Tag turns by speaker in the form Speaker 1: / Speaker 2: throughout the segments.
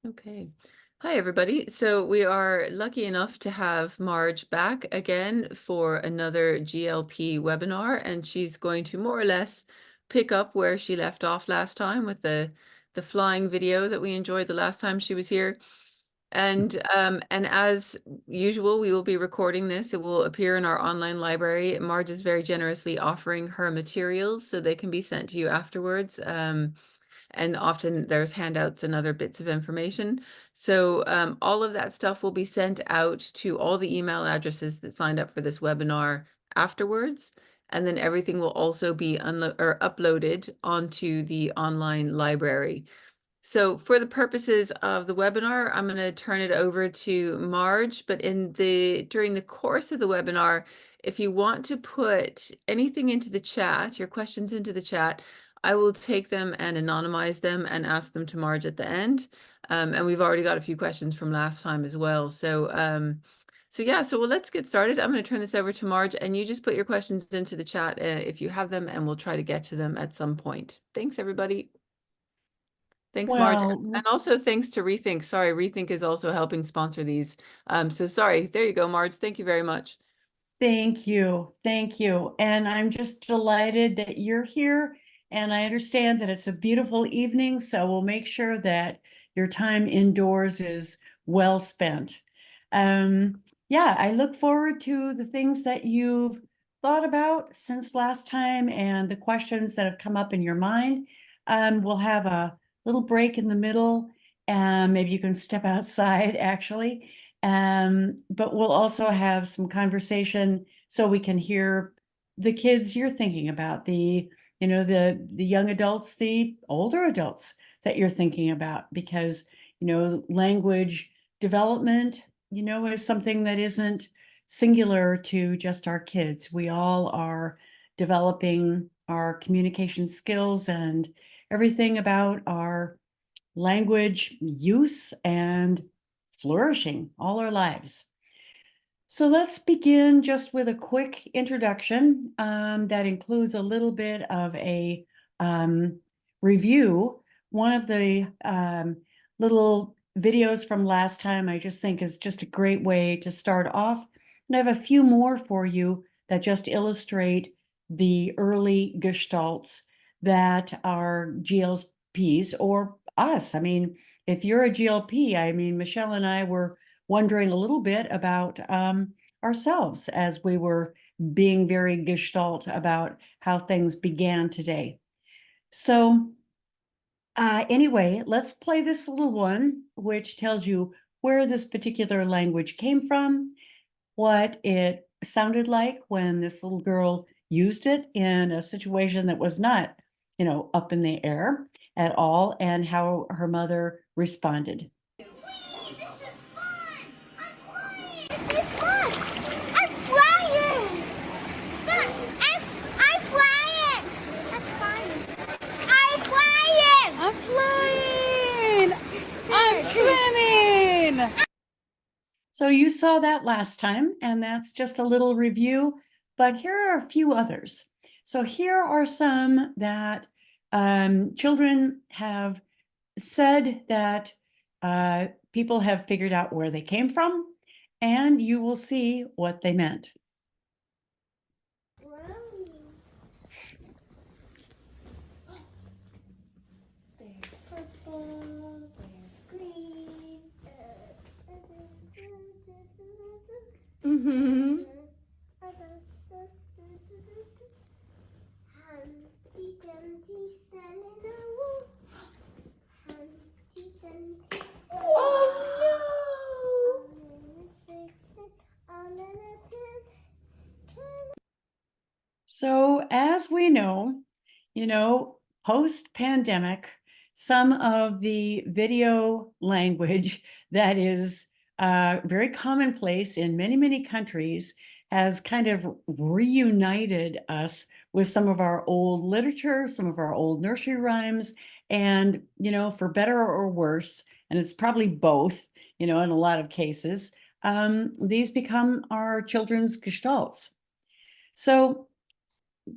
Speaker 1: Okay. Hi, everybody. So we are lucky enough to have Marge back again for another GLP webinar, and she's going to more or less pick up where she left off last time with the flying video that we enjoyed the last time she was here. And as usual, we will be recording this. It will appear in our online library. Marge is very generously offering her materials so they can be sent to you afterwards. And often there's handouts and other bits of information. So all of that stuff will be sent out to all the email addresses that signed up for this webinar afterwards. And then everything will also be uploaded onto the online library. So for the purposes of the webinar, I'm going to turn it over to Marge, but during the course of the webinar, if you want to put anything into the chat, your questions into the chat, I will take them and anonymize them and ask them to Marge at the end. And we've already got a few questions from last time as well. So well, let's get started. I'm going to turn this over to Marge, and you just put your questions into the chat if you have them, and we'll try to get to them at some point. Thanks, everybody. Thanks, Marge.
Speaker 2: Well,
Speaker 1: And also thanks to Rethink. Sorry, Rethink is also helping sponsor these. So sorry. There you go, Marge. Thank you very much.
Speaker 2: thank you. Thank you. And I'm just delighted that you're here. And I understand that it's a beautiful evening, so we'll make sure that your time indoors is well spent. Yeah, I look forward to the things that you've thought about since last time and the questions that have come up in your mind. We'll have a little break in the middle, and maybe you can step outside actually. But we'll also have some conversation so we can hear the kids you're thinking about, the young adults, the older adults that you're thinking about, because language development is something that isn't singular to just our kids. We all are developing our communication skills and everything about our language use and flourishing all our lives. So let's begin just with a quick introduction that includes a little bit of a review. One of the little videos from last time I just think is just a great way to start off. And I have a few more for you that just illustrate the early gestalts that are GLPs or us. I mean, if you're a GLP, I mean, Michelle and I were wondering a little bit about ourselves as we were being very gestalt about how things began today. So anyway, let's play this little one, which tells you where this particular language came from, what it sounded like when this little girl used it in a situation that was not, up in the air at all, and how her mother responded. So you saw that last time, and that's just a little review, but here are a few others. So here are some that children have said that people have figured out where they came from, and you will see what they meant.
Speaker 3: There's purple, there's green.
Speaker 2: Mm-hmm.
Speaker 3: Humpty Dumpty sat in a wood. Humpty Dumpty.
Speaker 2: Oh
Speaker 3: no!
Speaker 2: So as we know, post-pandemic, some of the video language that is very commonplace in many, many countries has kind of reunited us with some of our old literature, some of our old nursery rhymes, and, for better or worse, and it's probably both, in a lot of cases, these become our children's gestalts. So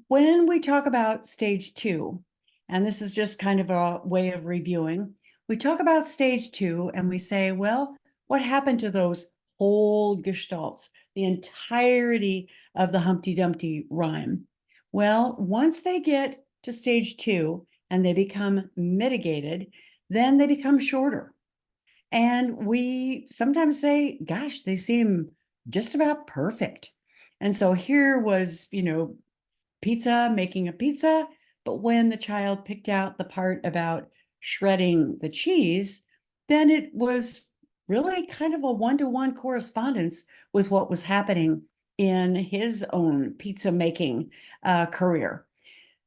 Speaker 2: when we talk about stage 2, and this is just kind of a way of reviewing, we talk about stage 2 and we say, well, what happened to those whole gestalts, the entirety of the Humpty Dumpty rhyme? Well, once they get to stage 2 and they become mitigated, then they become shorter. And we sometimes say, gosh, they seem just about perfect. And so here was, pizza, making a pizza. But when the child picked out the part about shredding the cheese, then it was really kind of a one-to-one correspondence with what was happening in his own pizza making career.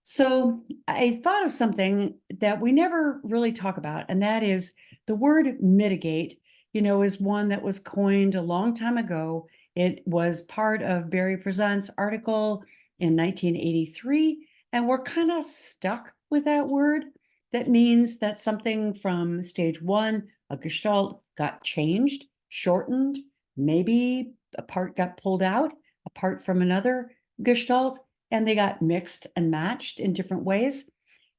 Speaker 2: So I thought of something that we never really talk about, and that is the word mitigate, is one that was coined a long time ago. It was part of Barry Prezant's article in 1983, and we're kind of stuck with that word. That means that something from stage 1, a gestalt, got changed, shortened, maybe a part got pulled out, apart from another gestalt, and they got mixed and matched in different ways.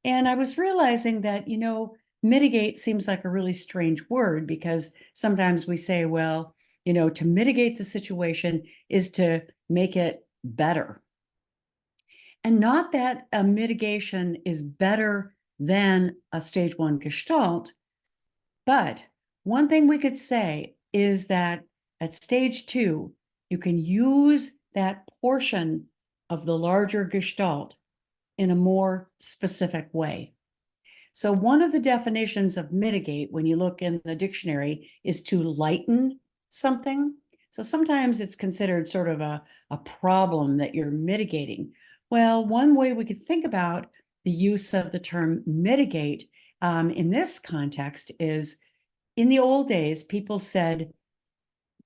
Speaker 2: And I was realizing that, mitigate seems like a really strange word because sometimes we say, well, to mitigate the situation is to make it better. And not that a mitigation is better than a stage 1 gestalt, but one thing we could say is that at stage 2, you can use that portion of the larger gestalt in a more specific way. So one of the definitions of mitigate when you look in the dictionary is to lighten something. So sometimes it's considered sort of a problem that you're mitigating. Well, one way we could think about the use of the term mitigate in this context is in the old days, people said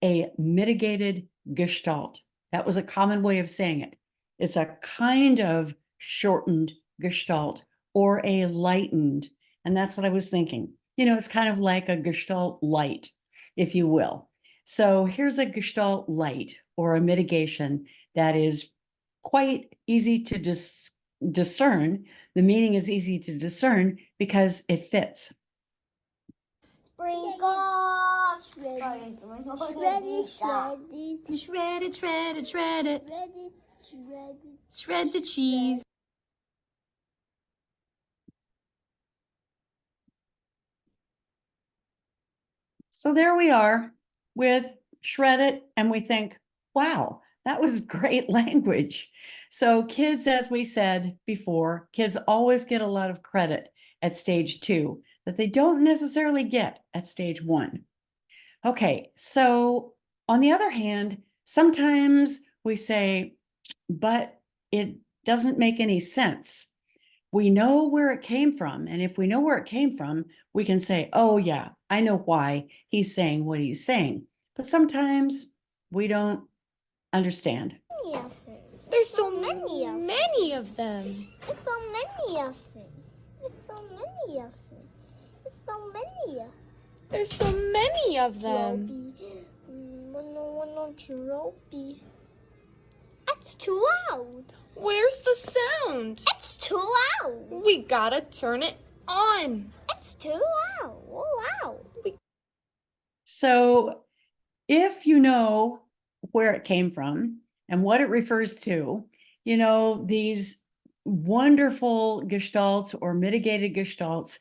Speaker 2: a mitigated gestalt. That was a common way of saying it. It's a kind of shortened gestalt or a lightened. And that's what I was thinking. It's kind of like a gestalt light, if you will. So here's a gestalt light or a mitigation that is quite easy to discern. The meaning is easy to discern because it fits.
Speaker 3: Sprinkle, shredded, shredded,
Speaker 4: Shred it, shred it, shred it.
Speaker 3: shredded, shredded.
Speaker 4: Shred the cheese.
Speaker 2: So there we are with shred it, and we think, wow, that was great language. So kids, as we said before, kids always get a lot of credit at stage 2 that they don't necessarily get at stage 1. Okay, so on the other hand, sometimes we say, but it doesn't make any sense. We know where it came from. And if we know where it came from, we can say, oh, yeah, I know why he's saying what he's saying. But sometimes we don't understand.
Speaker 3: Many of them.
Speaker 4: There's so
Speaker 3: many of them.
Speaker 4: many of them.
Speaker 3: There's so many of them. There's so many of them. There's so many of
Speaker 4: There's so many of them.
Speaker 3: GLP. It's too loud.
Speaker 4: Where's the sound?
Speaker 3: It's too loud.
Speaker 4: We gotta turn it on.
Speaker 3: It's too loud. Oh, loud.
Speaker 2: So if you know where it came from and what it refers to, these wonderful gestalts or mitigated gestalts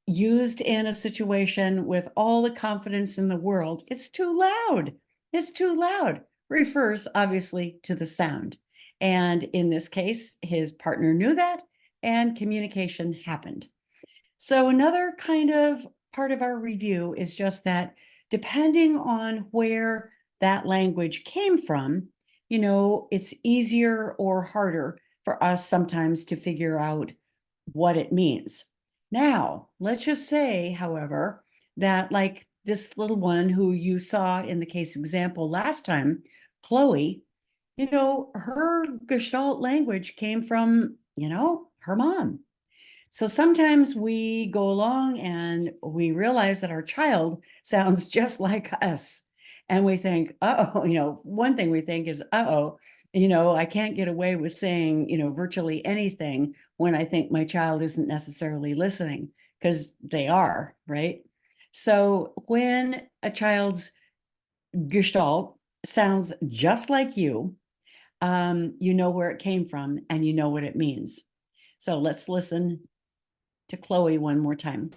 Speaker 2: used in a situation with all the confidence in the world, it's too loud. It's too loud refers obviously to the sound. And in this case, his partner knew that and communication happened. So another kind of part of our review is just that depending on where that language came from, it's easier or harder for us sometimes to figure out what it means. Now, let's just say, however, that like this little one who you saw in the case example last time, Chloe, her Gestalt language came from, her mom. So sometimes we go along and we realize that our child sounds just like us. And we think, uh-oh, one thing we think is, uh-oh, I can't get away with saying, virtually anything when I think my child isn't necessarily listening, because they are, right? So when a child's gestalt sounds just like you know where it came from and you know what it means. So let's listen to Chloe one more time.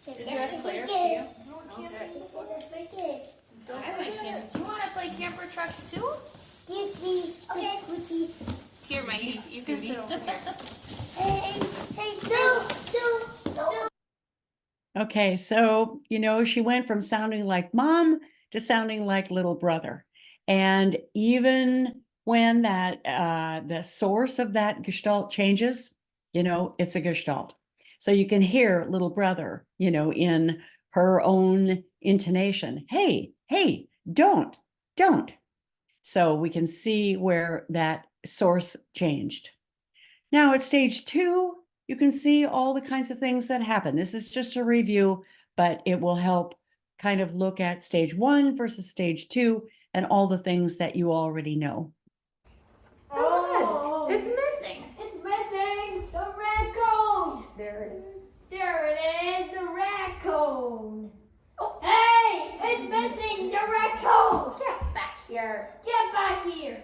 Speaker 5: Is yours clear for you? I like him. Do you want to play camper trucks too?
Speaker 3: Excuse me, Squeaky.
Speaker 5: Here, Mikey. You can sit over here.
Speaker 3: Hey, no.
Speaker 2: Okay, so, she went from sounding like mom to sounding like little brother. And even when that the source of that gestalt changes, it's a gestalt. So you can hear little brother, in her own intonation. Hey, don't. So we can see where that source changed. Now at stage 2, you can see all the kinds of things that happen. This is just a review, but it will help kind of look at stage 1 versus stage 2 and all the things that you already know.
Speaker 5: Oh, it's missing.
Speaker 3: It's missing the red cone.
Speaker 5: There it is.
Speaker 3: There it is, the red cone. Oh. Hey, it's missing the red cone.
Speaker 5: Get back here.
Speaker 3: Get back here.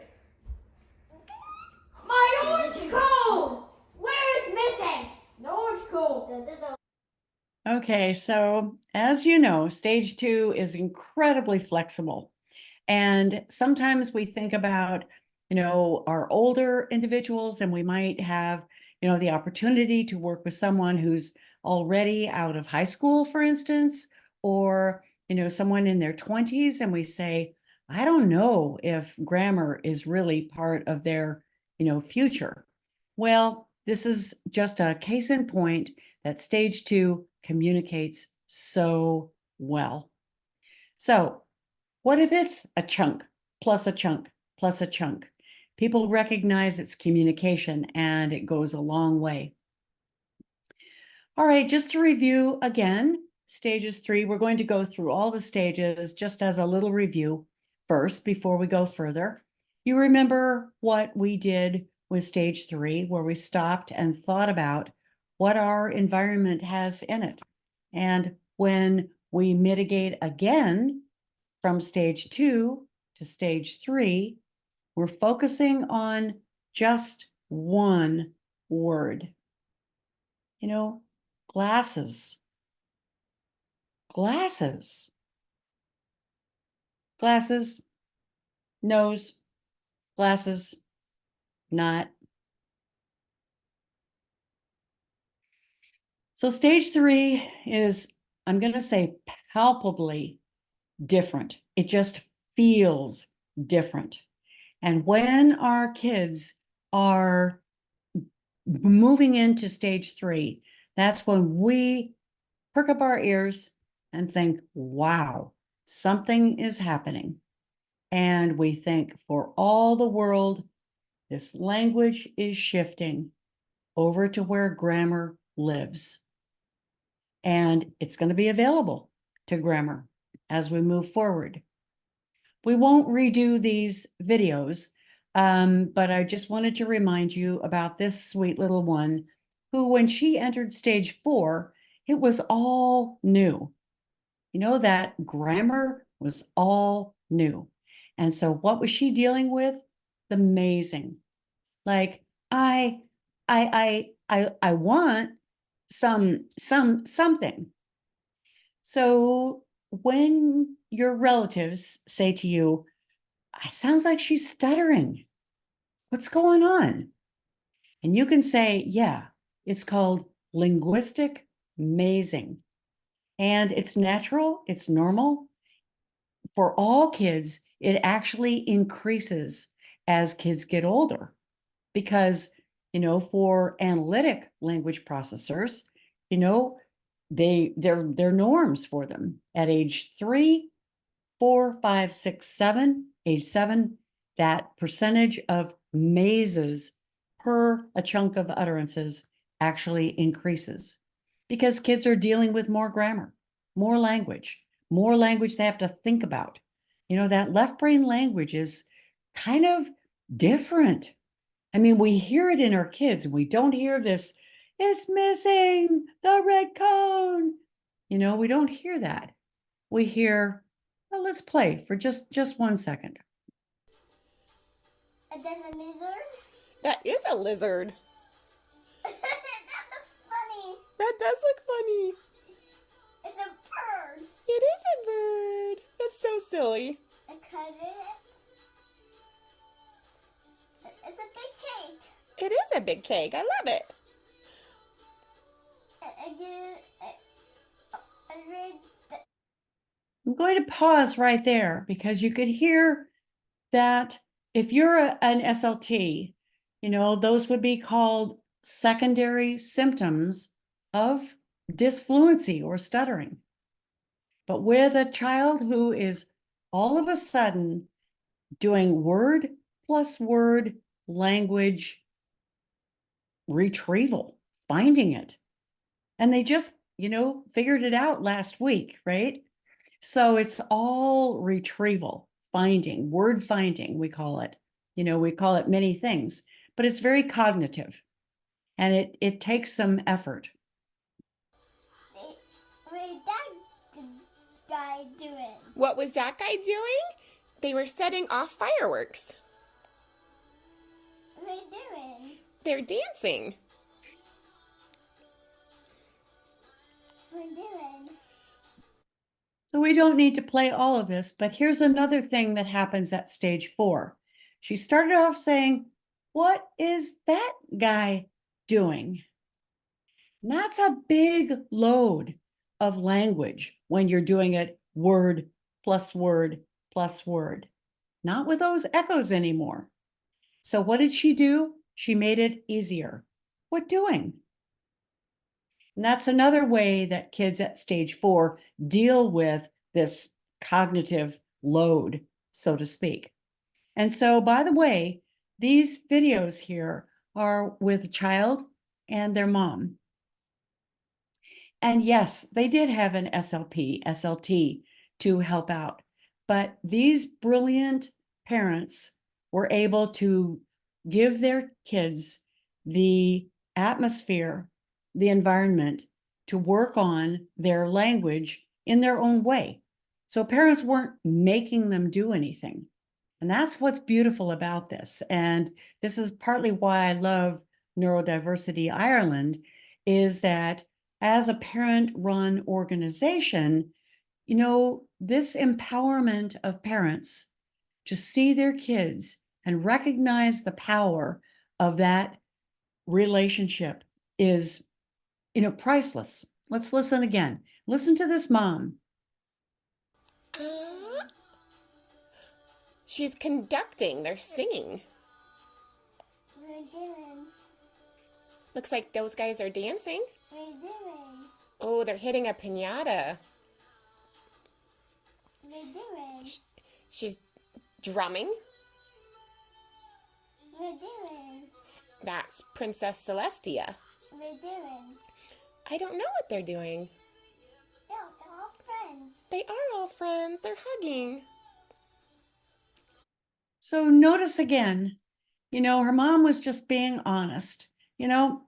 Speaker 3: My orange cone. Where is missing? The orange cone.
Speaker 2: Okay, so as you know, stage 2 is incredibly flexible. And sometimes we think about, our older individuals, and we might have, the opportunity to work with someone who's already out of high school, for instance, or, someone in their 20s, and we say, I don't know if grammar is really part of their, future. Well, this is just a case in point that stage 2 communicates so well. So what if it's a chunk plus a chunk plus a chunk? People recognize it's communication and it goes a long way. All right, just to review again, stages 3, we're going to go through all the stages just as a little review first before we go further. You remember what we did with stage 3, where we stopped and thought about what our environment has in it. And when we mitigate again from stage 2 to stage 3, we're focusing on just one word. Glasses. Glasses. Glasses. Nose. Glasses. Not. So stage 3 is, I'm going to say, palpably different. It just feels different. And when our kids are moving into stage 3, that's when we perk up our ears and think, wow, something is happening. And we think, for all the world, this language is shifting over to where grammar lives. And it's going to be available to grammar as we move forward. We won't redo these videos, but I just wanted to remind you about this sweet little one who, when she entered stage 4, it was all new. That grammar was all new. And so what was she dealing with? Amazing. Like, I want something. So when your relatives say to you, it sounds like she's stuttering, what's going on? And you can say, yeah, it's called linguistic mazing. And it's natural, it's normal. For all kids, it actually increases as kids get older. Because, for analytic language processors, they're norms for them. At age 3, 4, 5, 6, 7, age 7, that percentage of mazes per a chunk of utterances actually increases, because kids are dealing with more grammar, more language they have to think about. That left brain language is kind of different I mean, we hear it in our kids, and we don't hear this, it's missing the red cone. You know, we don't hear that. We hear, well, let's play for just 1 second.
Speaker 3: And then a lizard.
Speaker 4: That is a lizard.
Speaker 3: That looks funny.
Speaker 4: That does look funny.
Speaker 3: It's a bird.
Speaker 4: It is a bird. That's so silly.
Speaker 3: I cut it. It's a big cake.
Speaker 4: It is a big cake. I love it.
Speaker 3: I read
Speaker 2: I'm going to pause right there because you could hear that if you're an SLT, you know, those would be called secondary symptoms of disfluency or stuttering. But with a child who is all of a sudden doing word plus word language retrieval, finding it, and they just, you know, figured it out last week, right? So it's all retrieval, finding, word finding, we call it. You know, we call it many things, but it's very cognitive and it takes some effort.
Speaker 3: What that guy doing?
Speaker 4: What was that guy doing? They were setting off fireworks.
Speaker 3: What doing?
Speaker 4: They're dancing.
Speaker 3: What doing?
Speaker 2: So we don't need to play all of this, but here's another thing that happens at stage 4. She started off saying, what is that guy doing? And that's a big load of language when you're doing it word plus word plus word. Not with those echoes anymore. So what did she do? She made it easier. What doing? And that's another way that kids at stage 4 deal with this cognitive load, so to speak. And so, by the way, these videos here are with a child and their mom. And yes, they did have an SLP, SLT to help out. But these brilliant parents were able to give their kids the atmosphere, the environment to work on their language in their own way. So parents weren't making them do anything. And that's what's beautiful about this. And this is partly why I love Neurodiversity Ireland, is that as a parent-run organization, you know, this empowerment of parents to see their kids and recognize the power of that relationship is, you know, priceless. Let's listen again. Listen to this mom.
Speaker 4: She's conducting. They're singing.
Speaker 3: What doing?
Speaker 4: Looks like those guys are dancing.
Speaker 3: What doing?
Speaker 4: Oh, they're hitting a piñata.
Speaker 3: What doing?
Speaker 4: She's drumming.
Speaker 3: What doing?
Speaker 4: That's Princess Celestia.
Speaker 3: What doing?
Speaker 4: I don't know what they're doing.
Speaker 3: Yeah, they're all friends.
Speaker 4: They are all friends. They're hugging.
Speaker 2: So notice again, you know, her mom was just being honest. You know,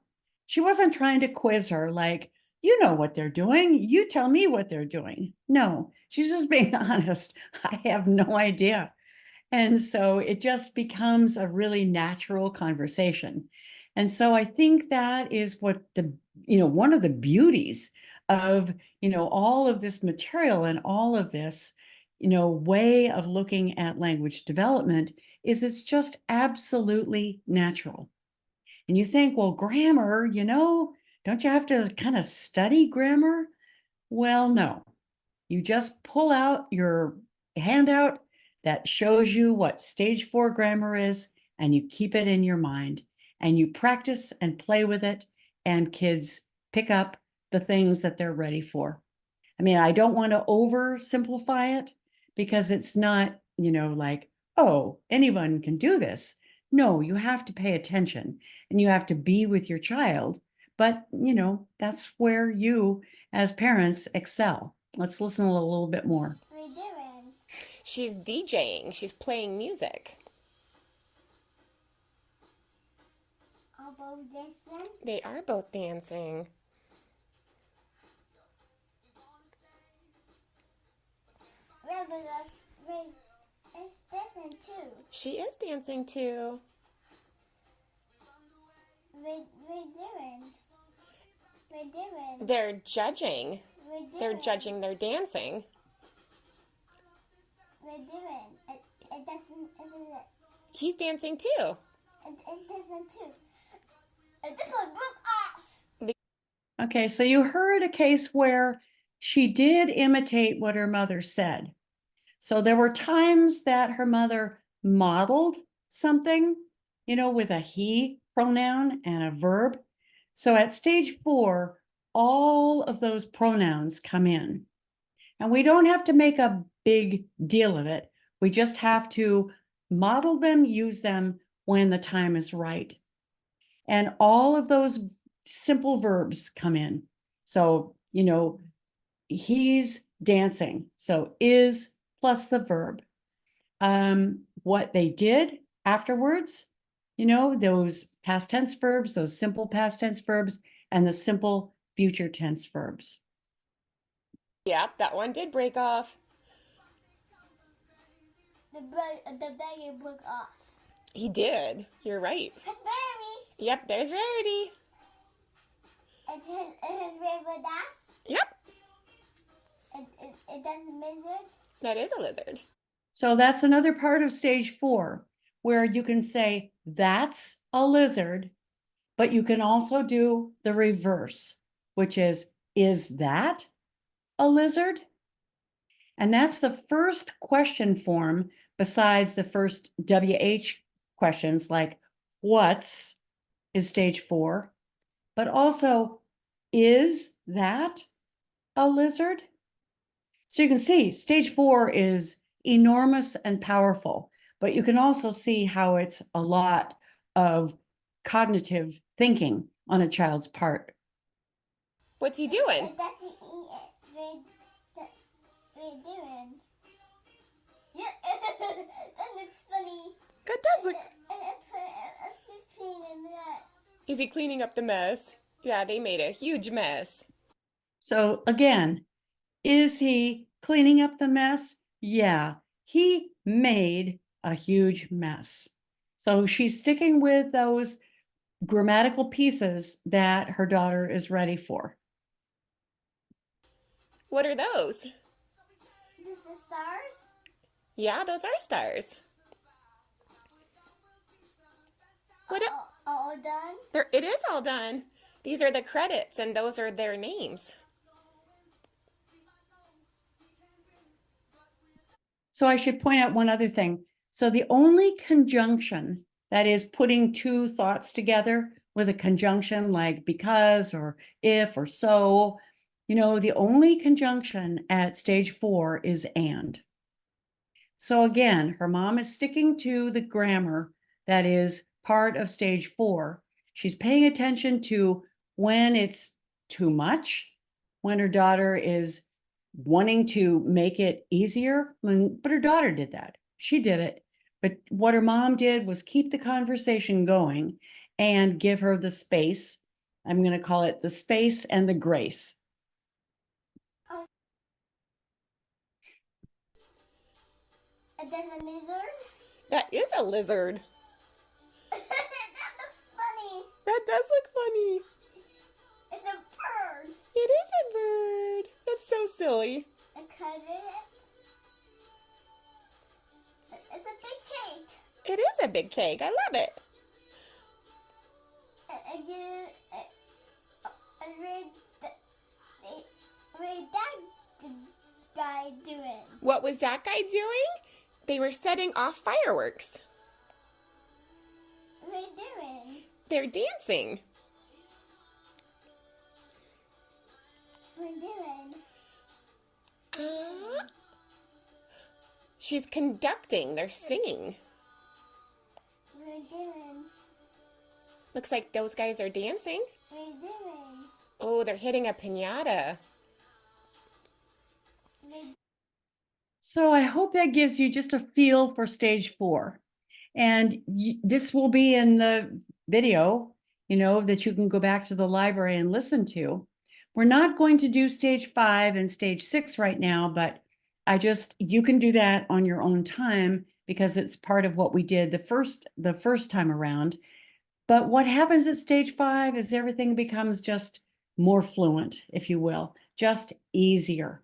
Speaker 2: she wasn't trying to quiz her like, you know what they're doing. You tell me what they're doing. No, she's just being honest. I have no idea. And so it just becomes a really natural conversation. And so I think that is what one of the beauties of, all of this material and all of this, way of looking at language development is it's just absolutely natural. And you think, well, grammar, don't you have to kind of study grammar? Well, no. You just pull out your handout that shows you what stage 4 grammar is, and you keep it in your mind, and you practice and play with it, and kids pick up the things that they're ready for. I mean, I don't want to oversimplify it because it's not, like, oh, anyone can do this. No, you have to pay attention and you have to be with your child. But, that's where you as parents excel. Let's listen a little bit more.
Speaker 3: What are you doing?
Speaker 4: She's DJing. She's playing music.
Speaker 3: both dancing?
Speaker 4: They are both dancing.
Speaker 3: Wait, it's dancing too.
Speaker 4: She is dancing too.
Speaker 3: We're doing. We're doing.
Speaker 4: They're judging.
Speaker 3: We're doing.
Speaker 4: They're judging their dancing.
Speaker 3: We're doing. It doesn't. It
Speaker 4: He's dancing too.
Speaker 3: doesn't too. And this one broke off.
Speaker 2: Okay, so you heard a case where she did imitate what her mother said. So there were times that her mother modeled something, with a he pronoun and a verb. So at stage 4, all of those pronouns come in. And we don't have to make a big deal of it. We just have to model them, use them when the time is right. And all of those simple verbs come in. So, he's dancing. So is plus the verb. What they did afterwards, those past tense verbs, those simple past tense verbs, and the simple future tense verbs.
Speaker 4: Yep, that one did break off.
Speaker 3: The baby broke off.
Speaker 4: He did. You're right.
Speaker 3: It's Barry.
Speaker 4: Yep, there's Rarity.
Speaker 3: It's his river dash.
Speaker 4: Yep,
Speaker 3: It doesn't lizard.
Speaker 4: that is a lizard.
Speaker 2: So that's another part of stage 4, where you can say that's a lizard, but you can also do the reverse, which is that a lizard? And that's the first question form besides the first WH questions like what's is stage 4, but also is that a lizard? So you can see stage 4 is enormous and powerful, but you can also see how it's a lot of cognitive thinking on a child's part.
Speaker 4: What's he doing?
Speaker 3: It doesn't eat it. We're doing. Yeah, that looks funny.
Speaker 4: That does look.
Speaker 3: It's cleaning that.
Speaker 4: Is he cleaning up the mess? Yeah, they made a huge mess.
Speaker 2: So again, is he cleaning up the mess? Yeah, he made a huge mess. So she's sticking with those grammatical pieces that her daughter is ready for.
Speaker 4: What are those?
Speaker 3: This is stars.
Speaker 4: Yeah, those are stars. What?
Speaker 3: All done.
Speaker 4: It is all done. These are the credits, and those are their names.
Speaker 2: So I should point out one other thing. So the only conjunction, that is putting two thoughts together with a conjunction like because or if or so, the only conjunction at stage 4 is and. So again, her mom is sticking to the grammar that is part of stage 4. She's paying attention to when it's too much, when her daughter is wanting to make it easier, but her daughter did that. She did it. But what her mom did was keep the conversation going and give her the space. I'm going to call it the space and the grace.
Speaker 3: And then a lizard.
Speaker 4: That is a lizard.
Speaker 3: That looks funny.
Speaker 4: That does look funny.
Speaker 3: It's a bird.
Speaker 4: It is a bird. That's so silly.
Speaker 3: I cut it. It's a big cake.
Speaker 4: It is a big cake. I love it.
Speaker 3: Where's that guy doing?
Speaker 4: What was that guy doing? They were setting off fireworks.
Speaker 3: What are you doing?
Speaker 4: They're dancing.
Speaker 3: What are you doing?
Speaker 4: She's conducting. They're singing.
Speaker 3: What are you doing?
Speaker 4: Looks like those guys are dancing.
Speaker 3: What are you doing?
Speaker 4: Oh, they're hitting a piñata.
Speaker 2: So I hope that gives you just a feel for stage 4. And this will be in the video. that you can go back to the library and listen to. We're not going to do stage 5 and stage 6 right now, but you can do that on your own time because it's part of what we did the first time around. But what happens at stage 5 is everything becomes just more fluent, if you will, just easier.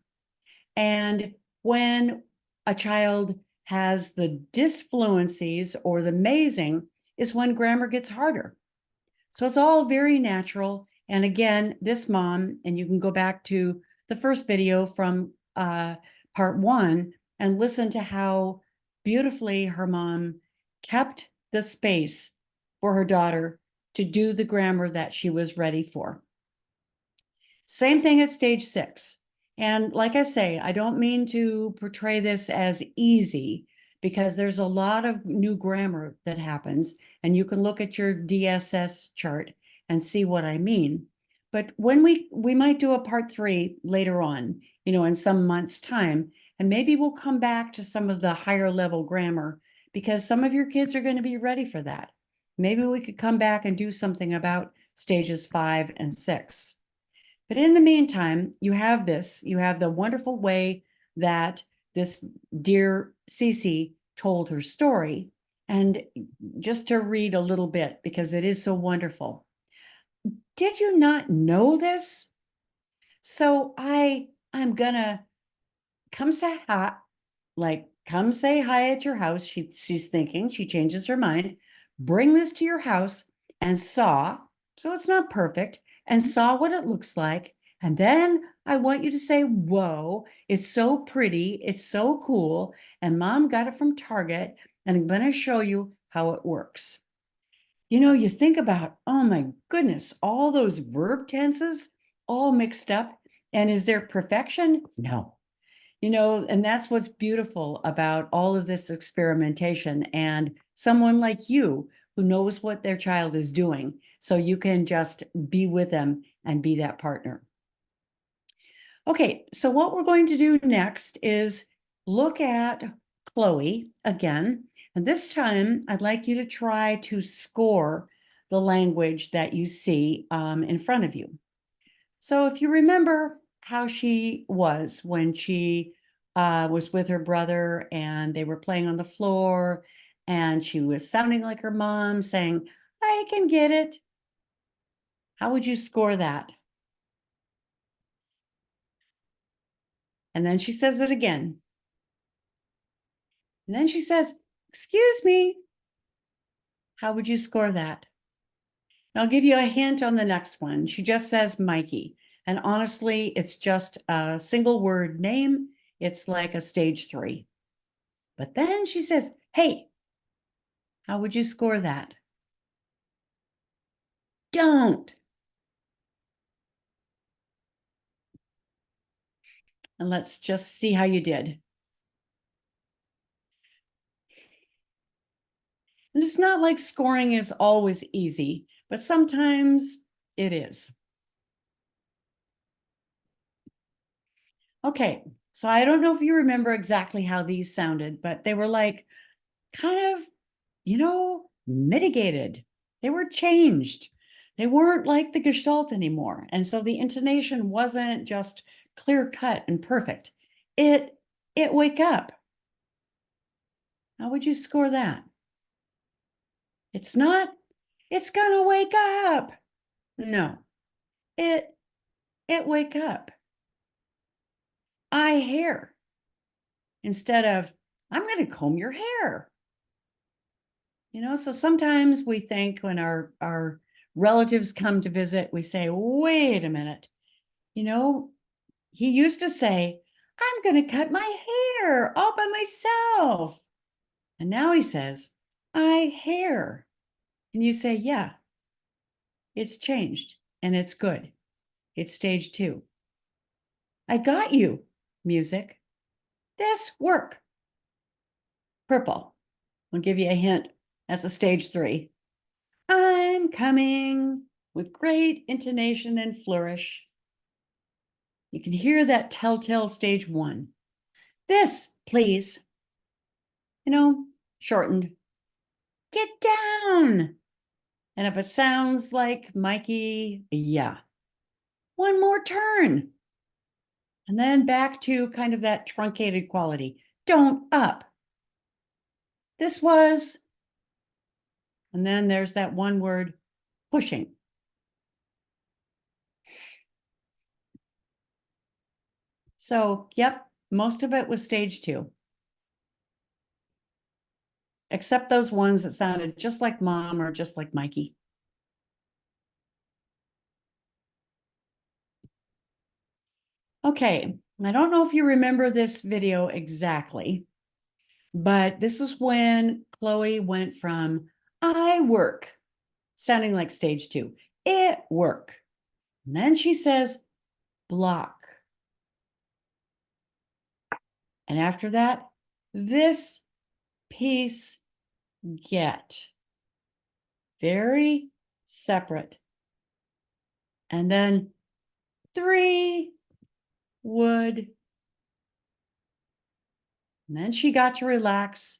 Speaker 2: And when a child has the disfluencies or the mazing is when grammar gets harder. So it's all very natural. And again, this mom, and you can go back to the first video from part 1 and listen to how beautifully her mom kept the space for her daughter to do the grammar that she was ready for. Same thing at stage 6. And like I say, I don't mean to portray this as easy because there's a lot of new grammar that happens, and you can look at your DSS chart and see what I mean. But when we might do a part 3 later on, in some months' time, and maybe we'll come back to some of the higher level grammar because some of your kids are going to be ready for that. Maybe we could come back and do something about stages 5 and 6. But in the meantime, you have the wonderful way that this dear Cece told her story. And just to read a little bit, because it is so wonderful. Did you not know this? So I'm gonna come say hi, come say hi at your house. She's thinking, she changes her mind, bring this to your house and saw, so it's not perfect, and saw what it looks like. And then I want you to say, whoa, it's so pretty, it's so cool. And mom got it from Target, and I'm gonna show you how it works. You think about, oh my goodness, all those verb tenses all mixed up. And is there perfection? No. And that's what's beautiful about all of this experimentation and someone like you who knows what their child is doing. So you can just be with them and be that partner. Okay, so what we're going to do next is look at Chloe again. And this time I'd like you to try to score the language that you see in front of you. So if you remember how she was when she was with her brother and they were playing on the floor and she was sounding like her mom saying, I can get it. How would you score that? And then she says it again. And then she says, excuse me. How would you score that? And I'll give you a hint on the next one. She just says Mikey. And honestly, it's just a single word name. It's like a stage 3. But then she says, hey, how would you score that? Don't. And let's just see how you did. And it's not like scoring is always easy, but sometimes it is. Okay, so I don't know if you remember exactly how these sounded, but they were like kind of, mitigated. They were changed. They weren't like the Gestalt anymore. And so the intonation wasn't just clear cut and perfect. It wake up. How would you score that? It's not, it's gonna wake up. No, it wake up. I hair. Instead of, I'm gonna comb your hair. So sometimes we think when our relatives come to visit, we say, wait a minute. He used to say, I'm going to cut my hair all by myself. And now he says, I hair. And you say, yeah, it's changed and it's good. It's stage 2. I got you, music. This work. Purple. I'll give you a hint. That's a stage 3. I'm coming with great intonation and flourish. You can hear that telltale stage 1. This, please. Shortened. Get down. And if it sounds like Mikey, yeah. One more turn. And then back to kind of that truncated quality. Don't up. This was, and then there's that one word, pushing. So, yep, most of it was stage 2. Except those ones that sounded just like mom or just like Mikey. Okay, I don't know if you remember this video exactly, but this is when Chloe went from I work, sounding like stage 2, it work. And then she says block. And after that, this piece get. Very separate. And then 3 would. And then she got to relax.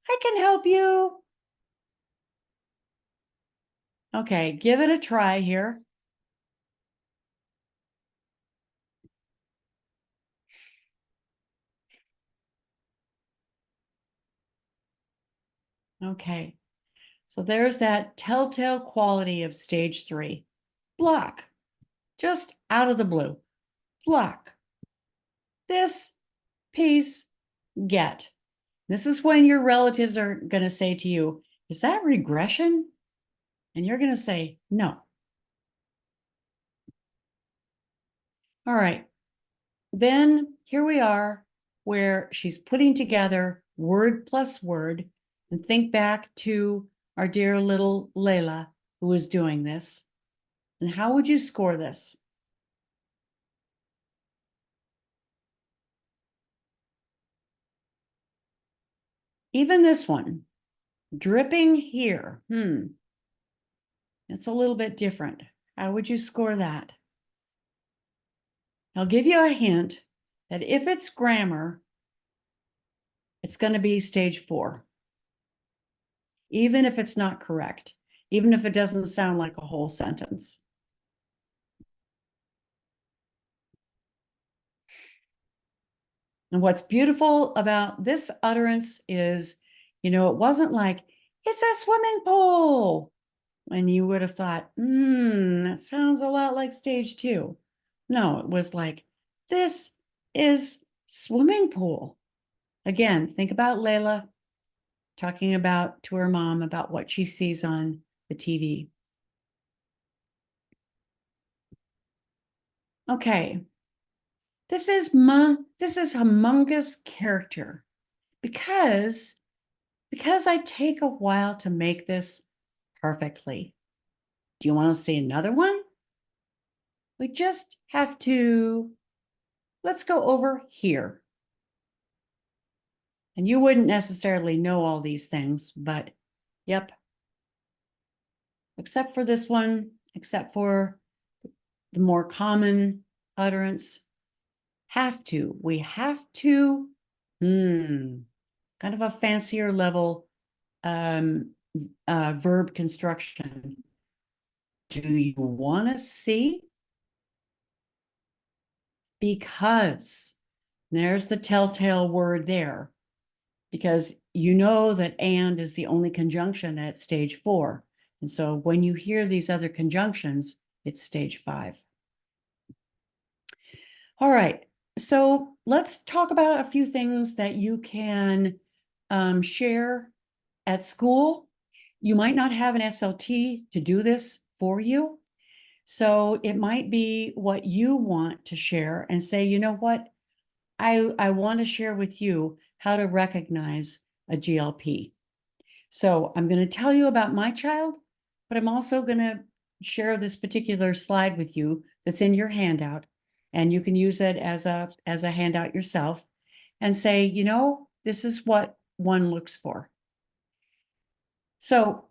Speaker 2: I can help you. Okay, give it a try here. Okay, so there's that telltale quality of stage 3. Block, just out of the blue. Block. This piece get. This is when your relatives are going to say to you, is that regression? And you're going to say, no. All right. Then here we are where she's putting together word plus word. And think back to our dear little Layla who was doing this. And how would you score this? Even this one, dripping here. It's a little bit different. How would you score that? I'll give you a hint that if it's grammar, it's going to be stage 4. Even if it's not correct, even if it doesn't sound like a whole sentence. And what's beautiful about this utterance is, it wasn't like, it's a swimming pool. And you would have thought, that sounds a lot like stage 2. No, it was like, this is swimming pool. Again, think about Layla talking about to her mom about what she sees on the TV. Okay. This is humongous character because I take a while to make this perfectly. Do you want to see another one? We just have to, let's go over here. And you wouldn't necessarily know all these things, but yep. Except for this one, except for the more common utterance, have to. We have to, kind of a fancier level verb construction. Do you want to see? Because there's the telltale word there. Because you know that and is the only conjunction at stage 4. And so when you hear these other conjunctions, it's stage 5. All right. So let's talk about a few things that you can share at school. You might not have an SLT to do this for you. So it might be what you want to share and say, you know what? I want to share with you how to recognize a GLP. So I'm going to tell you about my child, but I'm also going to share this particular slide with you that's in your handout, and you can use it as a handout yourself and say, this is what one looks for. So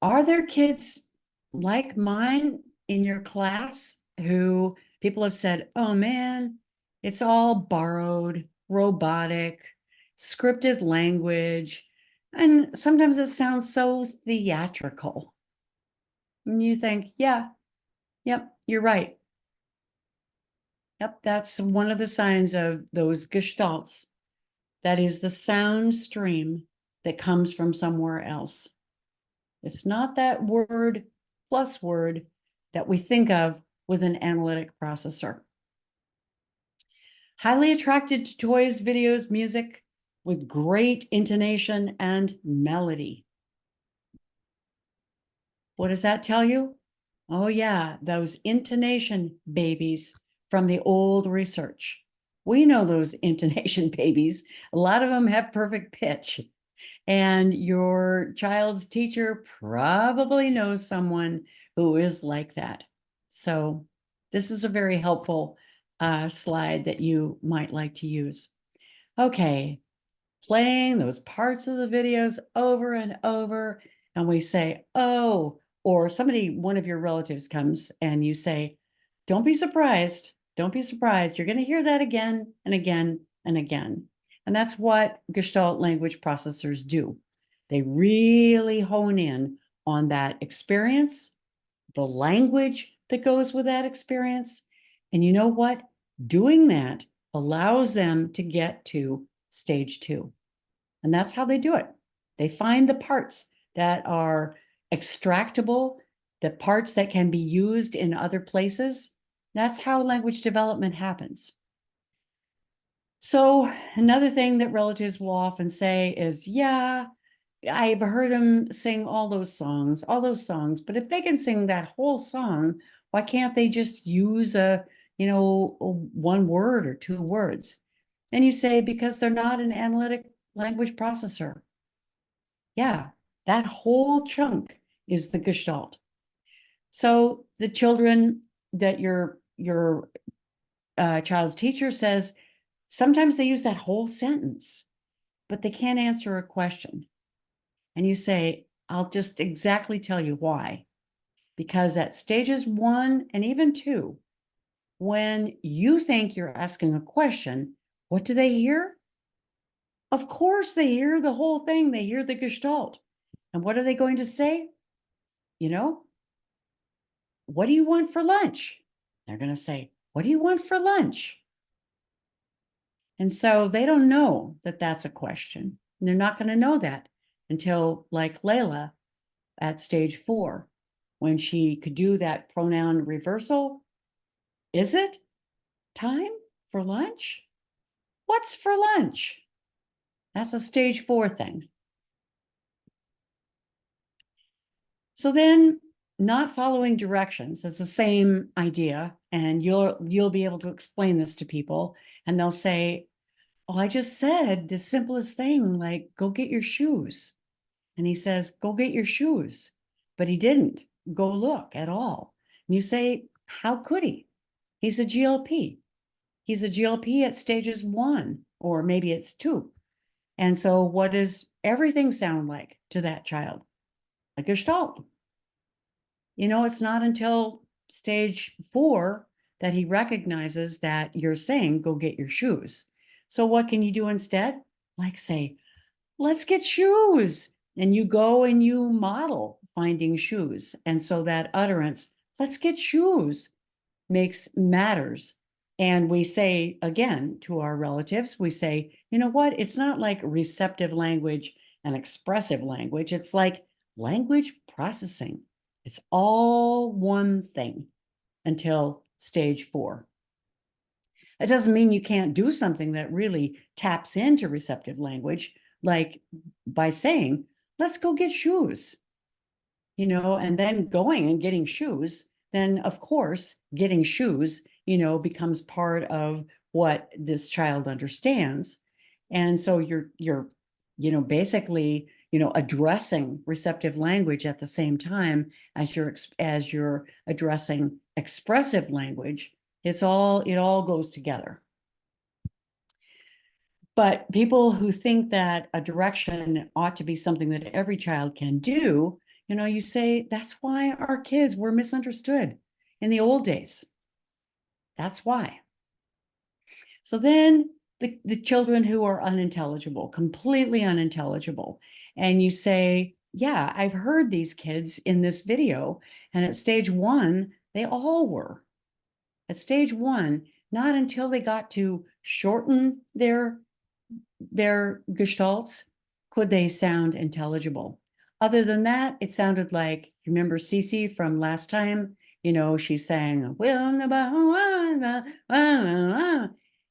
Speaker 2: are there kids like mine in your class who people have said, oh man, it's all borrowed, robotic, scripted language, and sometimes it sounds so theatrical. And you think, yeah, yep, you're right. Yep, that's one of the signs of those gestalts. That is the sound stream that comes from somewhere else. It's not that word plus word that we think of with an analytic processor. Highly attracted to toys, videos, music with great intonation and melody. What does that tell you? Oh yeah, those intonation babies from the old research. We know those intonation babies. A lot of them have perfect pitch. And your child's teacher probably knows someone who is like that. So this is a very helpful slide that you might like to use. Okay, playing those parts of the videos over and over, and we say, oh, or somebody, one of your relatives comes and you say, don't be surprised. Don't be surprised. You're going to hear that again and again and again. And that's what Gestalt language processors do. They really hone in on that experience, the language that goes with that experience. And you know what? Doing that allows them to get to stage 2. And that's how they do it. They find the parts that are extractable, the parts that can be used in other places. That's how language development happens. So another thing that relatives will often say is, yeah, I've heard them sing all those songs, but if they can sing that whole song, why can't they just use a one word or 2 words? And you say, because they're not an analytic language processor. Yeah, that whole chunk is the Gestalt. So the children that your child's teacher says, sometimes they use that whole sentence, but they can't answer a question. And you say, I'll just exactly tell you why. Because at stages 1 and even 2, when you think you're asking a question, what do they hear? Of course, they hear the whole thing. They hear the Gestalt. And what are they going to say? What do you want for lunch? They're going to say, what do you want for lunch? And so they don't know that that's a question. And they're not going to know that until, like Layla at stage 4, when she could do that pronoun reversal. Is it time for lunch? What's for lunch? That's a stage 4 thing. So then not following directions, it's the same idea. And you'll be able to explain this to people, and they'll say, oh, I just said the simplest thing, like, go get your shoes. And he says, go get your shoes. But he didn't go look at all. And you say, how could he? He's a GLP. He's a GLP at stages 1, or maybe it's 2. And so what does everything sound like to that child? A Gestalt. It's not until stage 4 that he recognizes that you're saying, go get your shoes. So what can you do instead? Like say, let's get shoes. And you go and you model finding shoes. And so that utterance, let's get shoes, matters. And we say, again, to our relatives, we say, you know what? It's not like receptive language and expressive language. It's like language processing. It's all one thing until stage 4. It doesn't mean you can't do something that really taps into receptive language, like by saying, let's go get shoes, and then going and getting shoes. Then, of course, getting shoes, becomes part of what this child understands. And so you're basically, addressing receptive language at the same time as you're addressing expressive language. It all goes together. But people who think that a direction ought to be something that every child can do, you say, that's why our kids were misunderstood in the old days. That's why. So then the children who are unintelligible, completely unintelligible, and you say, yeah, I've heard these kids in this video, and at stage 1, they all were. At stage 1, not until they got to shorten their gestalts could they sound intelligible. Other than that, it sounded like, you remember Cece from last time? You know, she sang,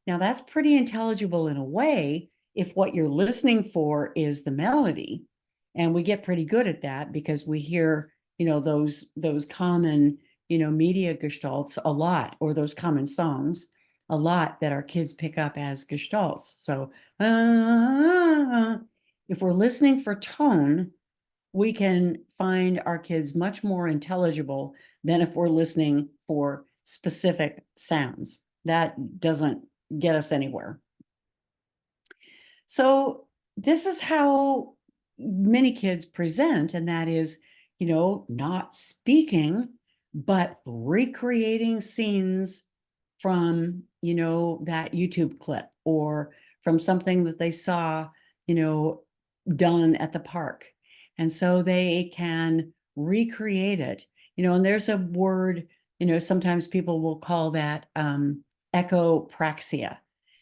Speaker 2: now that's pretty intelligible in a way if what you're listening for is the melody. And we get pretty good at that because we hear, you know, those common, you know, media gestalts a lot, or those common songs a lot that our kids pick up as gestalts. So if we're listening for tone, we can find our kids much more intelligible than if we're listening for specific sounds. That doesn't get us anywhere. So this is how many kids present, and that is, you know, not speaking, but recreating scenes from, you know, that YouTube clip or from something that they saw, you know, done at the park. And so they can recreate it, you know, and there's a word, you know, sometimes people will call that echopraxia,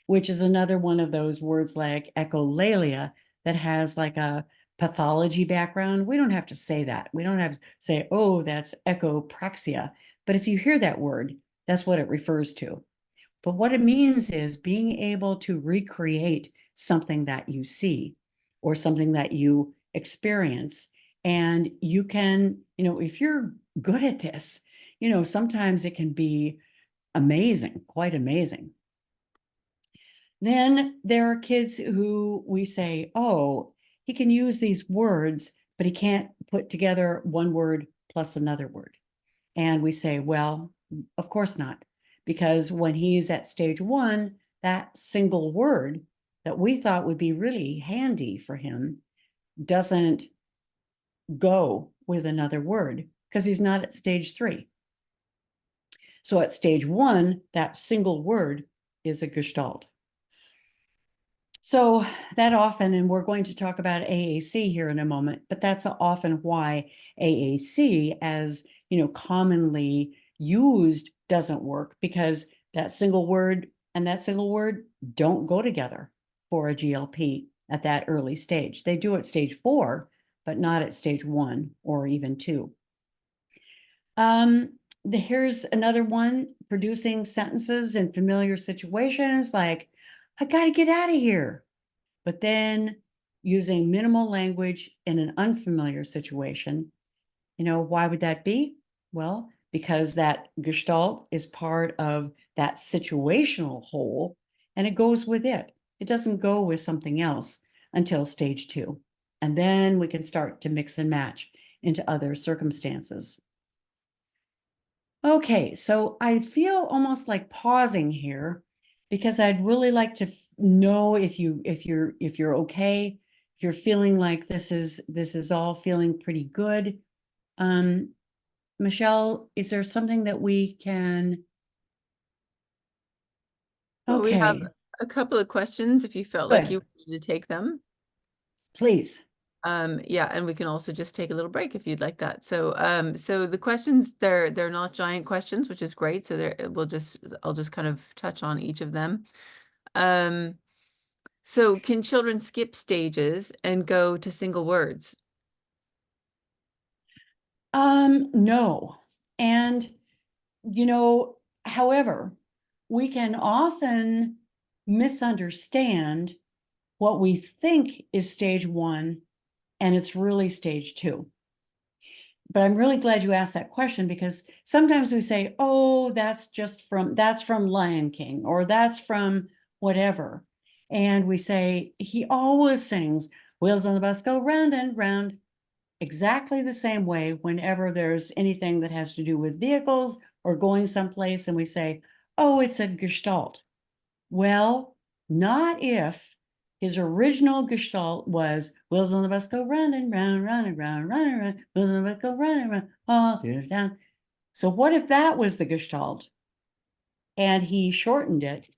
Speaker 2: which is another one of those words like echolalia that has like a pathology background. We don't have to say that. We don't have to say, oh, that's echopraxia. But if you hear that word, that's what it refers to. But what it means is being able to recreate something that you see or something that you experience. And you can, you know, if you're good at this, you know, sometimes it can be amazing, quite amazing. Then there are kids who we say, oh, he can use these words, but he can't put together one word plus another word. And we say, well, of course not, because when he's at stage 1, that single word that we thought would be really handy for him doesn't go with another word because he's not at stage 3. So at stage 1, that single word is a gestalt. So that often, and we're going to talk about AAC here in a moment, but that's often why AAC, as you know, commonly used, doesn't work, because that single word and that single word don't go together for a GLP at that early stage. They do at stage 4, but not at stage 1 or even 2. Here's another one: producing sentences in familiar situations like, I got to get out of here. But then using minimal language in an unfamiliar situation, you know, why would that be? Well, because that gestalt is part of that situational whole and it goes with it. It doesn't go with something else until stage 2. And then we can start to mix and match into other circumstances. Okay, so I feel almost like pausing here because I'd really like to know if you're okay, if you're feeling like this is all feeling pretty good. Michelle, is there something that we can?
Speaker 1: Well, we have
Speaker 2: Okay,
Speaker 1: a couple of questions if you felt like you
Speaker 2: good.
Speaker 1: wanted to take them.
Speaker 2: Please.
Speaker 1: Yeah, and we can also just take a little break if you'd like that. So the questions, they're not giant questions, which is great. So I'll just kind of touch on each of them. So can children skip stages and go to single words?
Speaker 2: No. And you know, however, we can often misunderstand what we think is stage 1 and it's really stage 2. But I'm really glad you asked that question, because sometimes we say, oh, that's from Lion King, or that's from whatever. And we say, he always sings, wheels on the bus go round and round, exactly the same way whenever there's anything that has to do with vehicles or going someplace, and we say, oh, it's a gestalt. Well, not if his original gestalt was wheels on the bus go round and round, round and round, round and round, wheels on the bus go round and round, all through the town. So what if that was the gestalt and he shortened it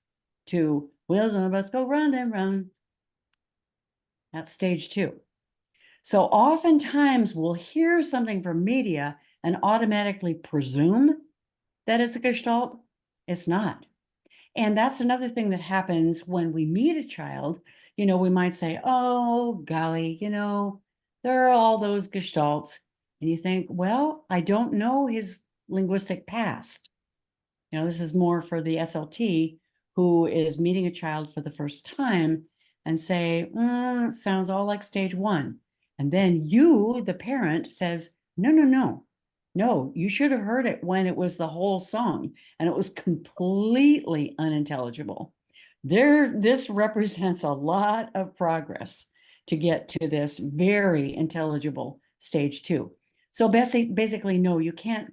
Speaker 2: to wheels on the bus go round and round? That's stage 2. So oftentimes we'll hear something from media and automatically presume that it's a Gestalt. It's not. And that's another thing that happens when we meet a child. We might say, oh, golly, there are all those Gestalts. And you think, well, I don't know his linguistic past. This is more for the SLT who is meeting a child for the first time and say, it sounds all like stage 1. And then you, the parent, says, no, no, no. No, you should have heard it when it was the whole song and it was completely unintelligible. This represents a lot of progress to get to this very intelligible stage 2. So basically, no, you can't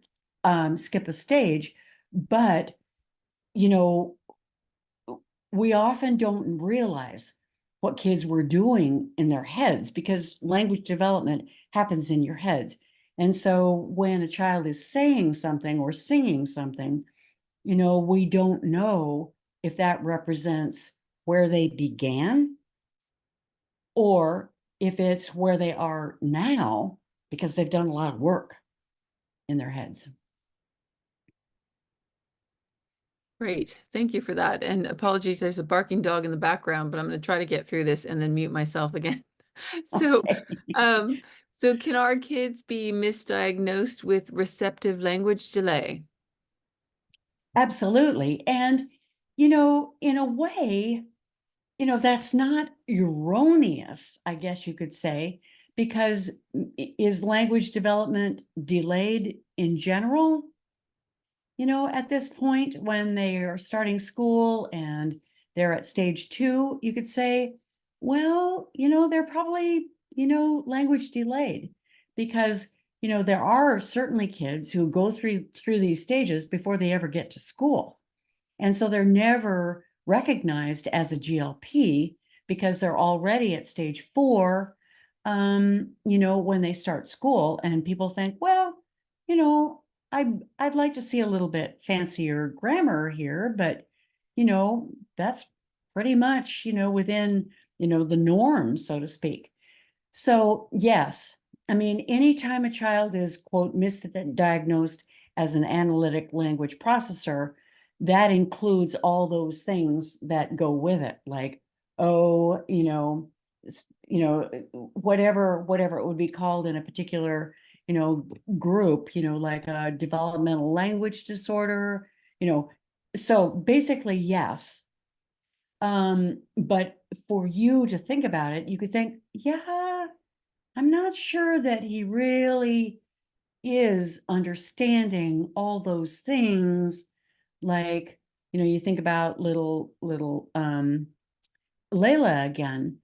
Speaker 2: skip a stage, but we often don't realize what kids were doing in their heads because language development happens in your heads. And so when a child is saying something or singing something, we don't know if that represents where they began or if it's where they are now because they've done a lot of work in their heads.
Speaker 1: Great. Thank you for that. And apologies, there's a barking dog in the background, but I'm going to try to get through this and then mute myself again. So,
Speaker 2: Okay.
Speaker 1: so can our kids be misdiagnosed with receptive language delay?
Speaker 2: Absolutely. And, in a way, that's not erroneous, I guess you could say, because is language development delayed in general? At this point, when they are starting school and they're at stage 2, you could say, well, they're probably, language delayed because, there are certainly kids who go through these stages before they ever get to school. And so they're never recognized as a GLP because they're already at stage 4, when they start school. And people think, well, you know, I'd like to see a little bit fancier grammar here, but that's pretty much, within, the norm, so to speak. So yes, I mean, anytime a child is, quote, misdiagnosed as an analytic language processor, that includes all those things that go with it, like, oh, whatever it would be called in a particular, group, like a developmental language disorder, so basically, yes. But for you to think about it, you could think, yeah, I'm not sure that he really is understanding all those things. Like, you think about little Layla again.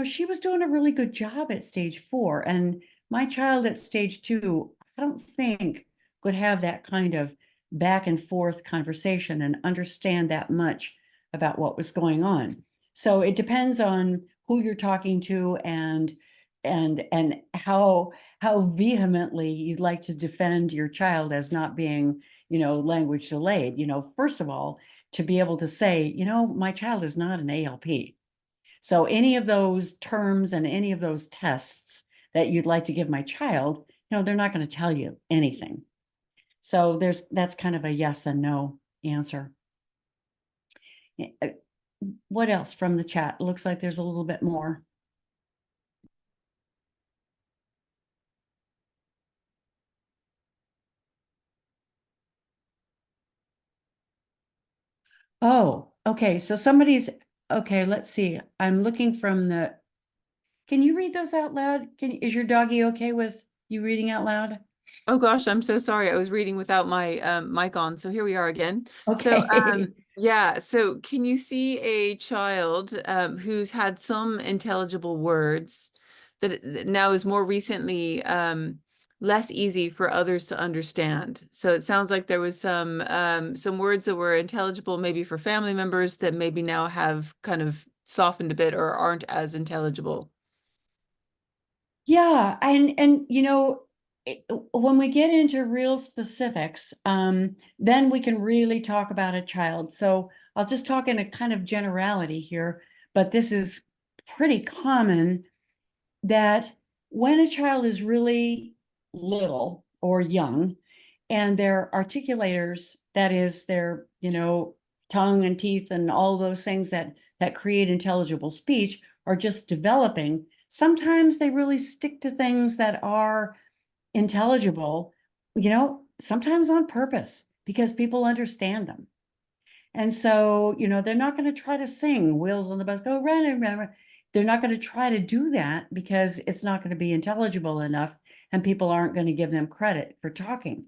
Speaker 2: She was doing a really good job at stage 4. And my child at stage 2, I don't think could have that kind of back and forth conversation and understand that much about what was going on. So it depends on who you're talking to and how vehemently you'd like to defend your child as not being, language delayed. First of all, to be able to say, my child is not an ALP. So any of those terms and any of those tests that you'd like to give my child, they're not going to tell you anything. So that's kind of a yes and no answer. What else from the chat? It looks like there's a little bit more. Oh, okay. So okay, let's see. I'm looking from can you read those out loud? Is your doggy okay with you reading out loud?
Speaker 1: Oh gosh, I'm so sorry. I was reading without my mic on. So here we are again. So
Speaker 2: Okay.
Speaker 1: yeah, so can you see a child who's had some intelligible words that now is more recently less easy for others to understand? So it sounds like there was some words that were intelligible maybe for family members that maybe now have kind of softened a bit or aren't as intelligible.
Speaker 2: Yeah, and when we get into real specifics, then we can really talk about a child. So I'll just talk in a kind of generality here, but this is pretty common that when a child is really little or young and their articulators, that is their, tongue and teeth and all those things that create intelligible speech, are just developing, sometimes they really stick to things that are intelligible, sometimes on purpose because people understand them. And so, they're not going to try to sing Wheels on the Bus Go Round and Round. They're not going to try to do that because it's not going to be intelligible enough and people aren't going to give them credit for talking.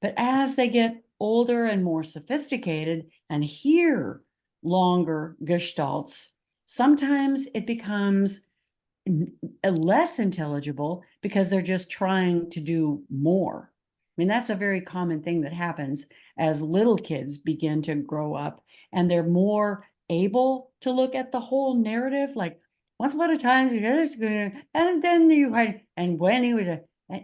Speaker 2: But as they get older and more sophisticated and hear longer gestalts, sometimes it becomes less intelligible because they're just trying to do more. I mean, that's a very common thing that happens as little kids begin to grow up and they're more able to look at the whole narrative, like once upon a time, and then you had, and when he was a,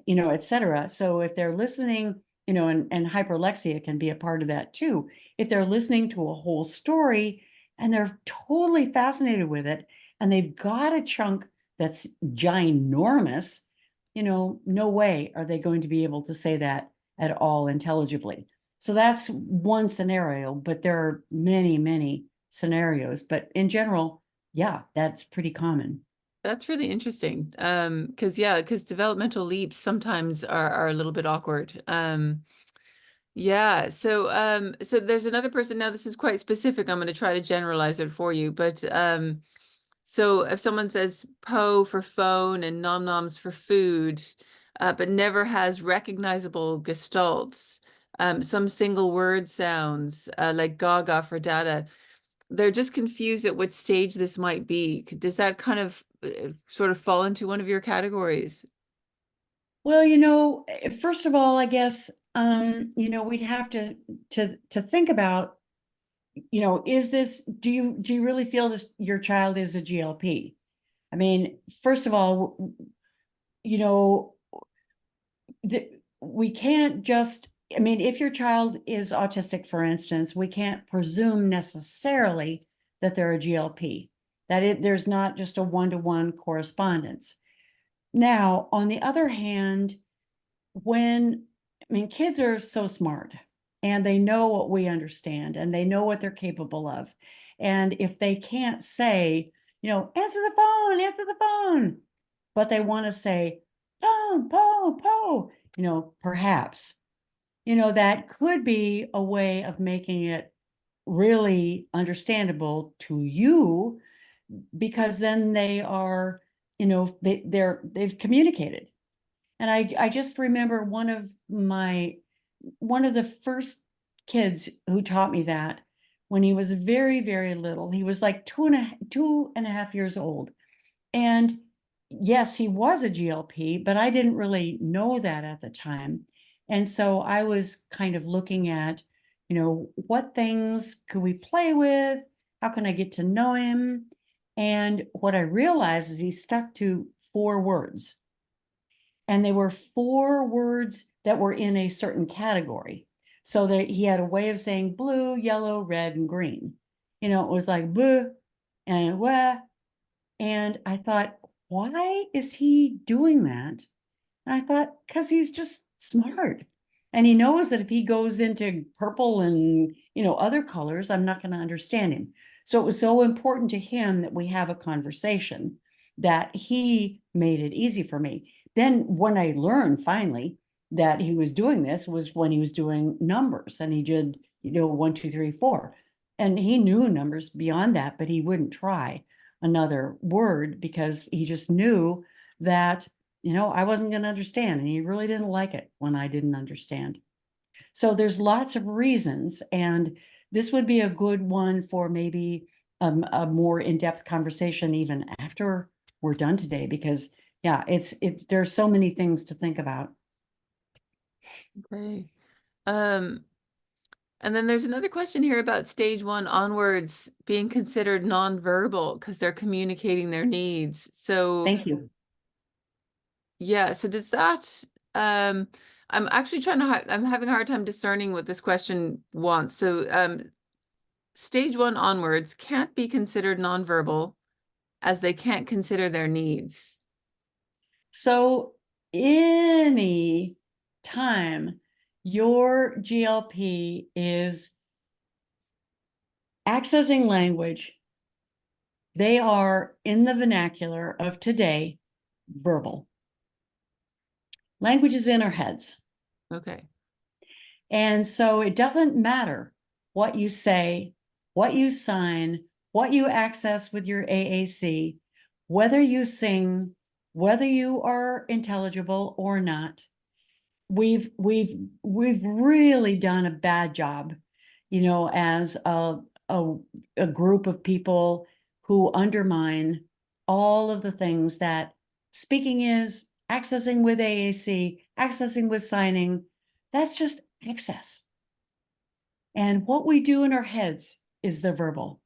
Speaker 2: etc. So if they're listening, and hyperlexia can be a part of that too. If they're listening to a whole story and they're totally fascinated with it, and they've got a chunk that's ginormous, no way are they going to be able to say that at all intelligibly. So that's one scenario, but there are many, many scenarios. But in general, yeah, that's pretty common.
Speaker 1: That's really interesting. Because developmental leaps sometimes are a little bit awkward. Yeah, so there's another person now. This is quite specific. I'm going to try to generalize it for you, but so if someone says po for phone and nom noms for food, but never has recognizable gestalts, some single word sounds like gaga for data, they're just confused at what stage this might be. Does that kind of sort of fall into one of your categories?
Speaker 2: Well, first of all, I guess we'd have to think about, is this, do you really feel this your child is a GLP? I mean, first of all, you know, we can't just, I mean, if your child is autistic, for instance, we can't presume necessarily that they're a GLP, there's not just a one-to-one correspondence. Now, on the other hand, kids are so smart and they know what we understand and they know what they're capable of. And if they can't say, answer the phone, but they want to say, phone, po, perhaps, that could be a way of making it really understandable to you, because then they are, they've communicated. And I just remember one of the first kids who taught me that, when he was very, very little. He was like 2.5 years old. And yes, he was a GLP, but I didn't really know that at the time. And so I was kind of looking at, what things could we play with? How can I get to know him? And what I realized is he stuck to 4 words. And they were 4 words that were in a certain category. So that he had a way of saying blue, yellow, red, and green. It was like blue and wah. And I thought, why is he doing that? And I thought, because he's just smart. And he knows that if he goes into purple and, other colors, I'm not going to understand him. So it was so important to him that we have a conversation, that he made it easy for me. Then when I learned finally that he was doing this was when he was doing numbers, and he did, 1, 2, 3, 4. And he knew numbers beyond that, but he wouldn't try another word because he just knew that, I wasn't going to understand, and he really didn't like it when I didn't understand. So there's lots of reasons, and this would be a good one for maybe a more in-depth conversation even after we're done today, because yeah, there's so many things to think about.
Speaker 1: Okay. And then there's another question here about stage 1 onwards being considered nonverbal because they're communicating their needs. So
Speaker 2: Thank you.
Speaker 1: yeah, so does that I'm actually I'm having a hard time discerning what this question wants. So stage 1 onwards can't be considered nonverbal as they can't consider their needs.
Speaker 2: So any time your GLP is accessing language, they are in the vernacular of today, verbal. Language is in our heads.
Speaker 1: Okay.
Speaker 2: And so it doesn't matter what you say, what you sign, what you access with your AAC, whether you sing, whether you are intelligible or not. We've really done a bad job, as a group of people who undermine all of the things that speaking is, accessing with AAC, accessing with signing. That's just access. And what we do in our heads is the verbal.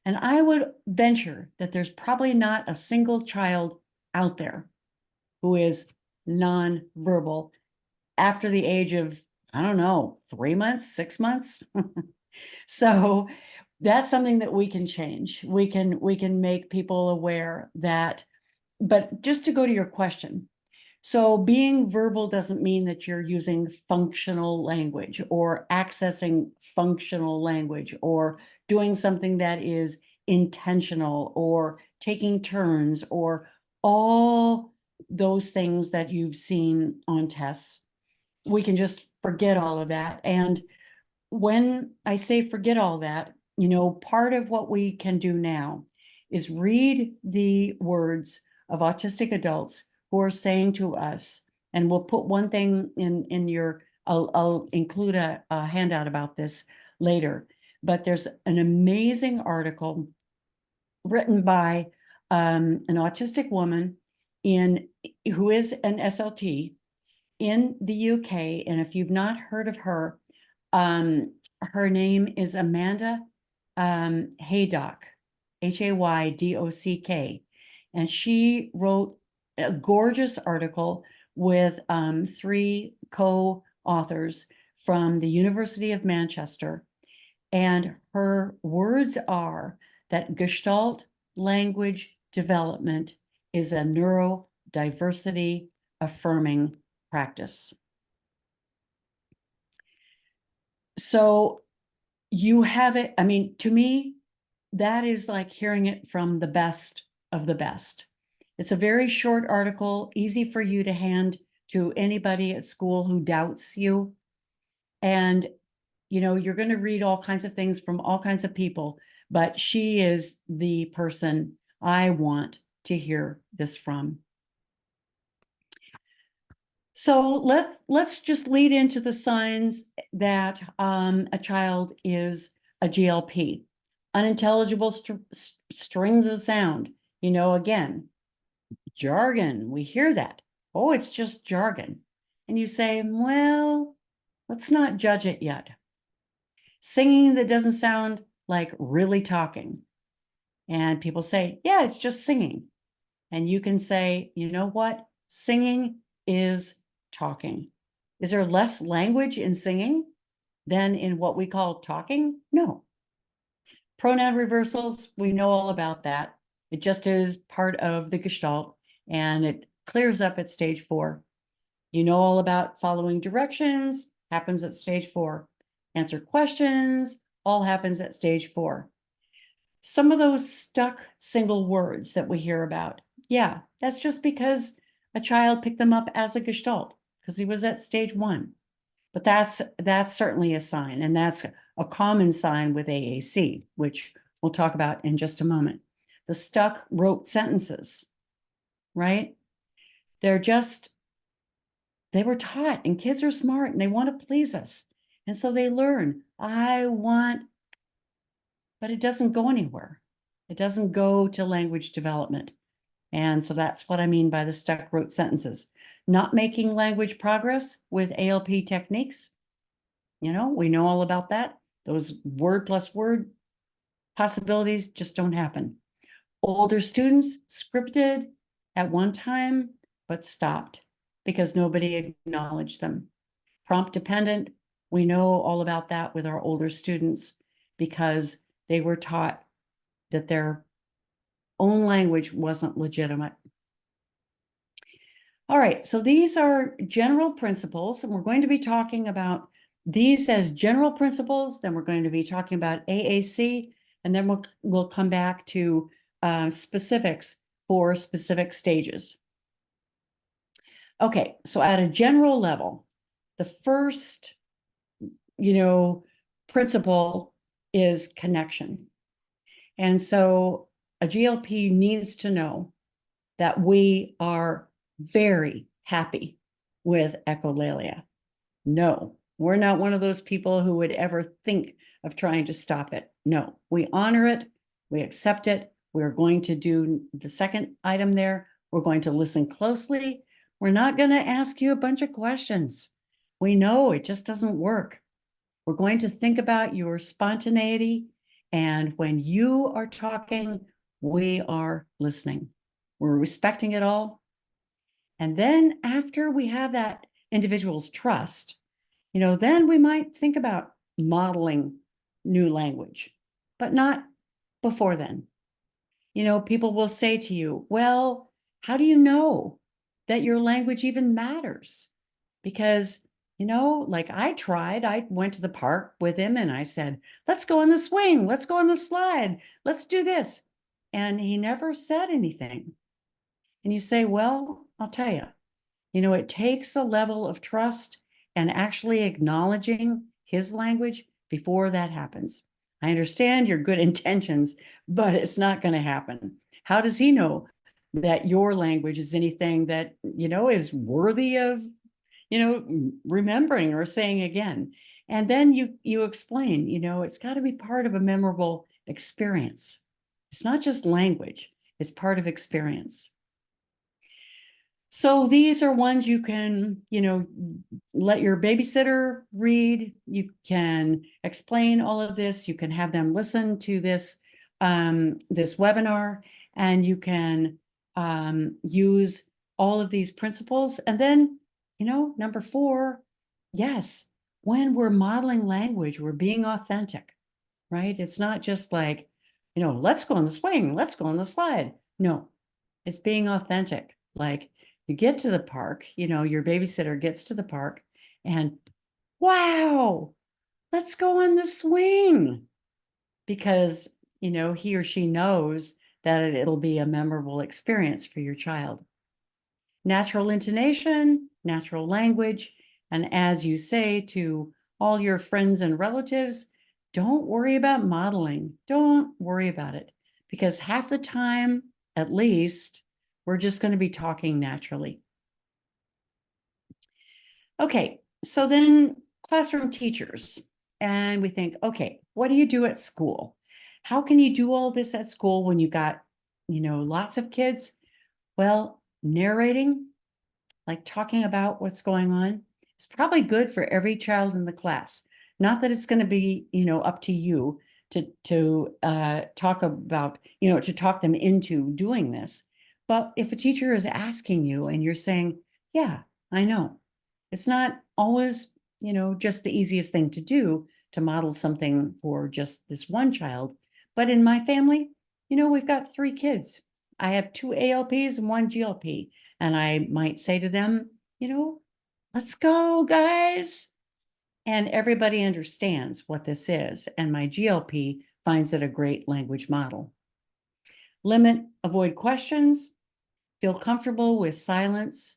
Speaker 2: And I would venture that there's probably not a single child out there who is nonverbal after the age of, I don't know, 3 months, 6 months. So that's something that we can change. We can make people aware that, but just to go to your question. So being verbal doesn't mean that you're using functional language or accessing functional language or doing something that is intentional or taking turns or all those things that you've seen on tests. We can just forget all of that. And when I say forget all that, part of what we can do now is read the words of autistic adults who are saying to us, and we'll put one thing in your, I'll include a handout about this later, but there's an amazing article written by an autistic woman who is an SLT in the UK. And if you've not heard of her, her name is Amanda Haydock, Haydock, and she wrote a gorgeous article with 3 co-authors from the University of Manchester. And her words are that Gestalt language development is a neurodiversity affirming practice. So you have it. I mean, to me, that is like hearing it from the best of the best. It's a very short article, easy for you to hand to anybody at school who doubts you. And, you're going to read all kinds of things from all kinds of people, but she is the person I want to hear this from. So let's just lead into the signs that a child is a GLP. Unintelligible strings of sound. Again, jargon, we hear that. Oh, it's just jargon. And you say, well, let's not judge it yet. Singing that doesn't sound like really talking. And people say, yeah, it's just singing. And you can say, you know what? Singing is talking. Is there less language in singing than in what we call talking? No. Pronoun reversals, we know all about that. It just is part of the Gestalt, and it clears up at stage 4. You know all about following directions, happens at stage 4. Answer questions, all happens at stage 4. Some of those stuck single words that we hear about, yeah, that's just because a child picked them up as a Gestalt because he was at stage 1. But that's certainly a sign, and that's a common sign with AAC, which we'll talk about in just a moment. The stuck rote sentences, right? They were taught, and kids are smart and they want to please us. And so they learn, I want, but it doesn't go anywhere. It doesn't go to language development. And so that's what I mean by the stuck rote sentences. Not making language progress with ALP techniques. We know all about that. Those word plus word possibilities just don't happen. Older students scripted at one time, but stopped because nobody acknowledged them. Prompt dependent, we know all about that with our older students because they were taught that their own language wasn't legitimate. All right, so these are general principles, and we're going to be talking about these as general principles, then we're going to be talking about AAC, and then we'll come back to specifics for specific stages. Okay, so at a general level, the first, principle is connection. And so a GLP needs to know that we are very happy with echolalia. No, we're not one of those people who would ever think of trying to stop it. No, we honor it, we accept it. We're going to do the second item there. We're going to listen closely. We're not going to ask you a bunch of questions. We know it just doesn't work. We're going to think about your spontaneity. And when you are talking, we are listening. We're respecting it all. And then after we have that individual's trust, then we might think about modeling new language, but not before then. People will say to you, well, how do you know that your language even matters? Because, like I went to the park with him and I said, let's go on the swing, let's go on the slide, let's do this. And he never said anything. And you say, well, I'll tell you, it takes a level of trust and actually acknowledging his language before that happens. I understand your good intentions, but it's not going to happen. How does he know that your language is anything that, is worthy of, remembering or saying again? And then you explain, it's got to be part of a memorable experience. It's not just language, it's part of experience. So these are ones you can, let your babysitter read. You can explain all of this. You can have them listen to this webinar, and you can use all of these principles. And then, number 4, yes, when we're modeling language, we're being authentic, right? It's not just like, let's go on the swing, let's go on the slide. No, it's being authentic. Like, you get to the park, your babysitter gets to the park and, wow, let's go on the swing. Because, he or she knows that it'll be a memorable experience for your child. Natural intonation, natural language, and as you say to all your friends and relatives, don't worry about modeling. Don't worry about it. Because half the time, at least, we're just going to be talking naturally. Okay, so then classroom teachers. And we think, okay, what do you do at school? How can you do all this at school when you got, lots of kids? Well, narrating, like talking about what's going on, is probably good for every child in the class. Not that it's going to be, up to you to talk about, to talk them into doing this. But if a teacher is asking you and you're saying, yeah, I know. It's not always, just the easiest thing to do to model something for just this one child. But in my family, we've got 3 kids. I have 2 ALPs and 1 GLP. And I might say to them, let's go, guys. And everybody understands what this is. And my GLP finds it a great language model. Avoid questions, feel comfortable with silence.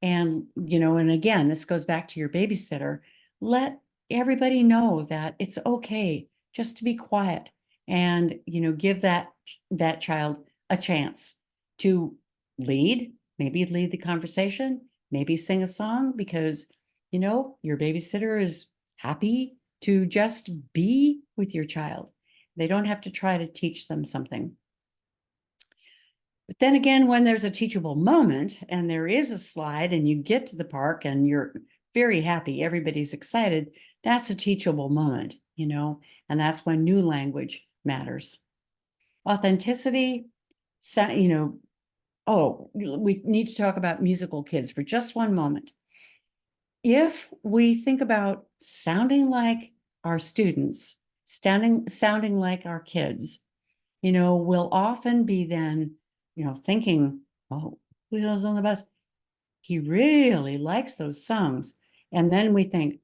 Speaker 2: And, and again, this goes back to your babysitter. Let everybody know that it's okay just to be quiet and, give that child a chance to maybe lead the conversation, maybe sing a song, because, your babysitter is happy to just be with your child. They don't have to try to teach them something. But then again, when there's a teachable moment and there is a slide and you get to the park and you're very happy, everybody's excited, that's a teachable moment, and that's when new language matters. Authenticity, we need to talk about musical kids for just one moment. If we think about sounding like our students, sounding like our kids, we'll often be then, thinking, oh, wheels on the bus. he really likes those songs. And then we think,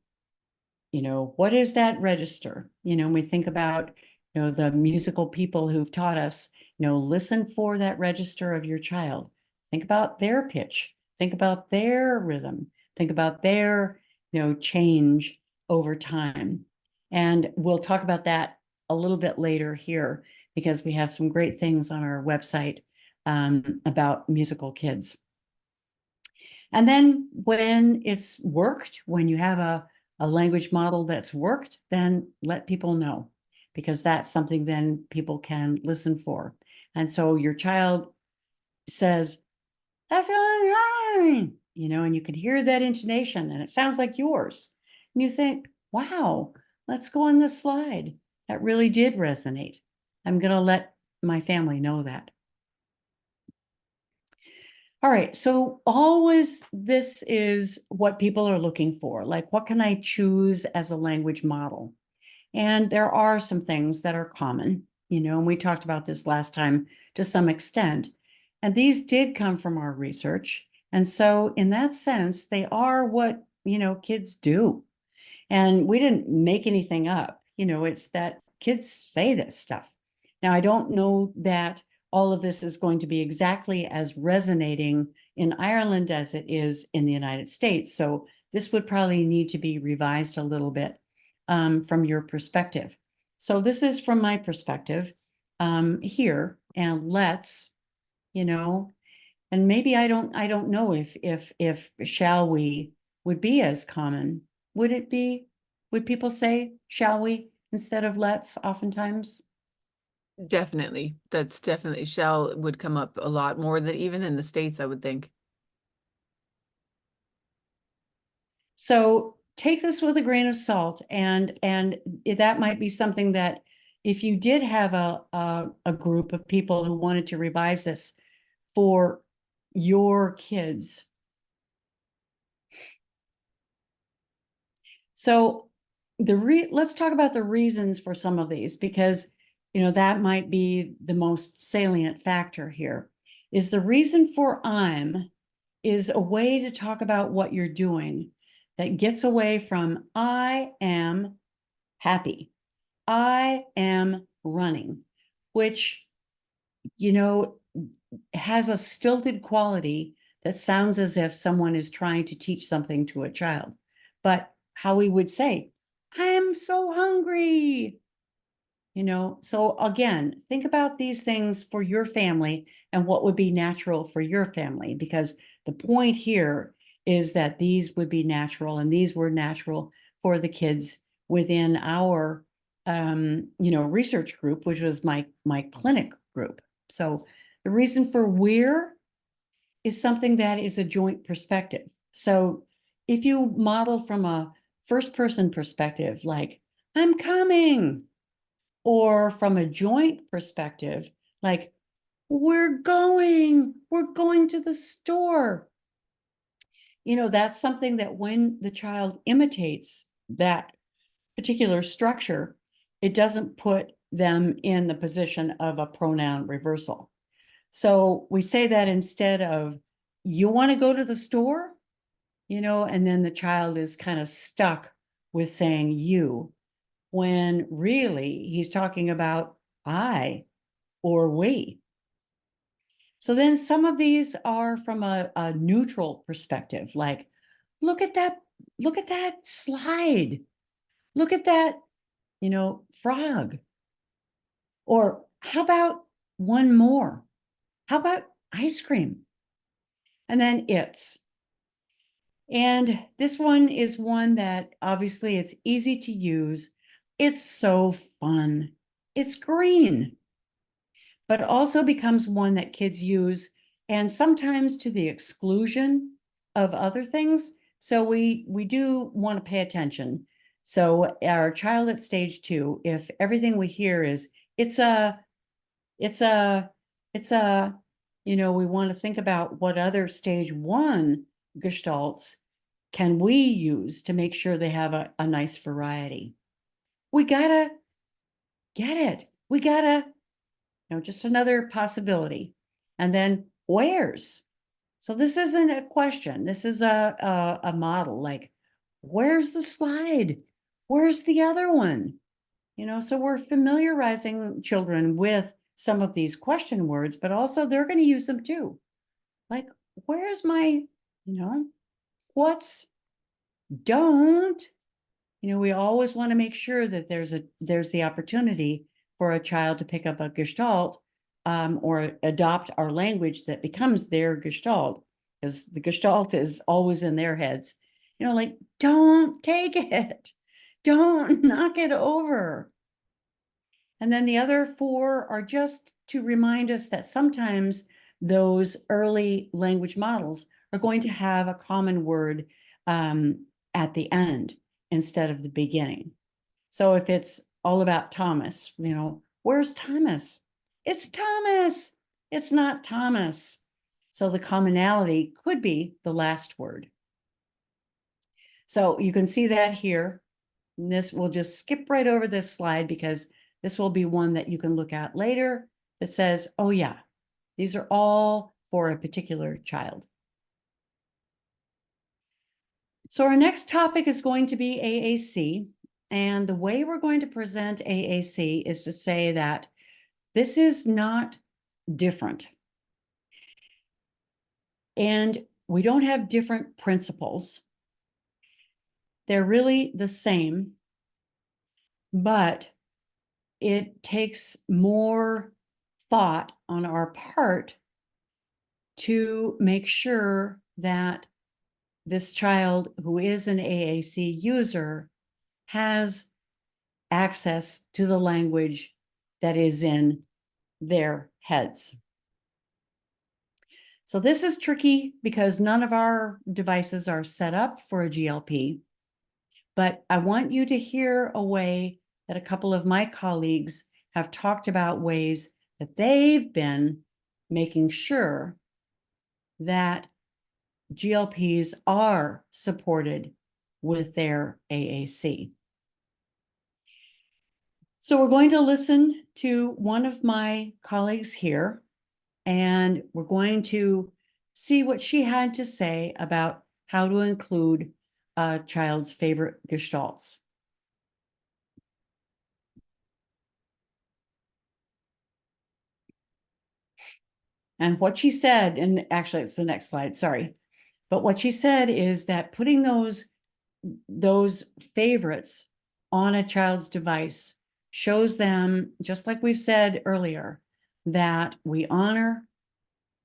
Speaker 2: what is that register? We think about, the musical people who've taught us, listen for that register of your child. Think about their pitch. Think about their rhythm. Think about their, change over time. And we'll talk about that a little bit later here because we have some great things on our website about musical kids. And then when it's worked, when you have a language model that's worked, then let people know, because that's something then people can listen for. And so your child says, that's online, and you can hear that intonation and it sounds like yours. And you think, wow, let's go on this slide. That really did resonate. I'm going to let my family know that. All right, so always this is what people are looking for. Like, what can I choose as a language model? And there are some things that are common, and we talked about this last time to some extent. And these did come from our research. And so in that sense, they are what, kids do. And we didn't make anything up. It's that kids say this stuff. Now, I don't know that all of this is going to be exactly as resonating in Ireland as it is in the United States. So this would probably need to be revised a little bit from your perspective. So this is from my perspective here, and let's, and maybe I don't know if shall we would be as common. Would it be? Would people say shall we instead of let's oftentimes?
Speaker 1: Definitely. That's definitely shall would come up a lot more than even in the States, I would think.
Speaker 2: So take this with a grain of salt, and that might be something that if you did have a group of people who wanted to revise this for your kids. So let's talk about the reasons for some of these, because that might be the most salient factor here. Is the reason for I'm is a way to talk about what you're doing that gets away from I am happy, I am running, which has a stilted quality that sounds as if someone is trying to teach something to a child. But how we would say, I am so hungry. So again, think about these things for your family and what would be natural for your family, because the point here is that these would be natural, and these were natural for the kids within our research group, which was my clinic group. So the reason for we're is something that is a joint perspective. So if you model from a first person perspective, like I'm coming, or from a joint perspective, like we're going to the store. That's something that when the child imitates that particular structure, it doesn't put them in the position of a pronoun reversal. So we say that instead of, you want to go to the store, and then the child is kind of stuck with saying you, when really he's talking about I or we. So then some of these are from a neutral perspective, like, look at that slide. Look at that, frog. Or how about one more? How about ice cream? And then it's. And this one is one that obviously it's easy to use. It's so fun. It's green, but also becomes one that kids use, and sometimes to the exclusion of other things. So we do want to pay attention. So our child at stage 2, if everything we hear is it's a, we want to think about what other stage 1 gestalts can we use to make sure they have a nice variety. We gotta get it. We gotta, just another possibility. And then where's. So this isn't a question. This is a model. Like, where's the slide? Where's the other one? You know, so we're familiarizing children with some of these question words, but also they're going to use them too. Like, where's my, what's, don't, we always want to make sure that there's the opportunity for a child to pick up a gestalt or adopt our language that becomes their gestalt, because the gestalt is always in their heads. Like, don't take it. Don't knock it over. And then the other 4 are just to remind us that sometimes those early language models are going to have a common word at the end instead of the beginning. So if it's all about Thomas, where's Thomas? It's Thomas. It's not Thomas. So the commonality could be the last word. So you can see that here. And this, we'll just skip right over this slide because this will be one that you can look at later that says, oh yeah, these are all for a particular child. So our next topic is going to be AAC. And the way we're going to present AAC is to say that this is not different. And we don't have different principles. They're really the same, but it takes more thought on our part to make sure that this child who is an AAC user has access to the language that is in their heads. So this is tricky because none of our devices are set up for a GLP, but I want you to hear a way that a couple of my colleagues have talked about ways that they've been making sure that GLPs are supported with their AAC. So we're going to listen to one of my colleagues here, and we're going to see what she had to say about how to include a child's favorite gestalts. And what she said, and actually it's the next slide, sorry. But what she said is that putting those favorites on a child's device shows them, just like we've said earlier, that we honor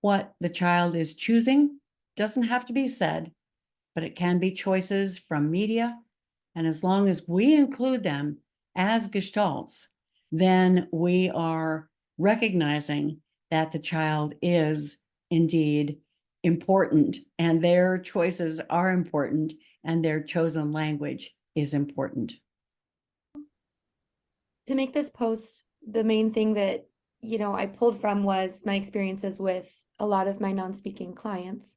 Speaker 2: what the child is choosing. Doesn't have to be said, but it can be choices from media. And as long as we include them as gestalts, then we are recognizing that the child is indeed important and their choices are important and their chosen language is important.
Speaker 6: To make this post, the main thing that, I pulled from was my experiences with a lot of my non-speaking clients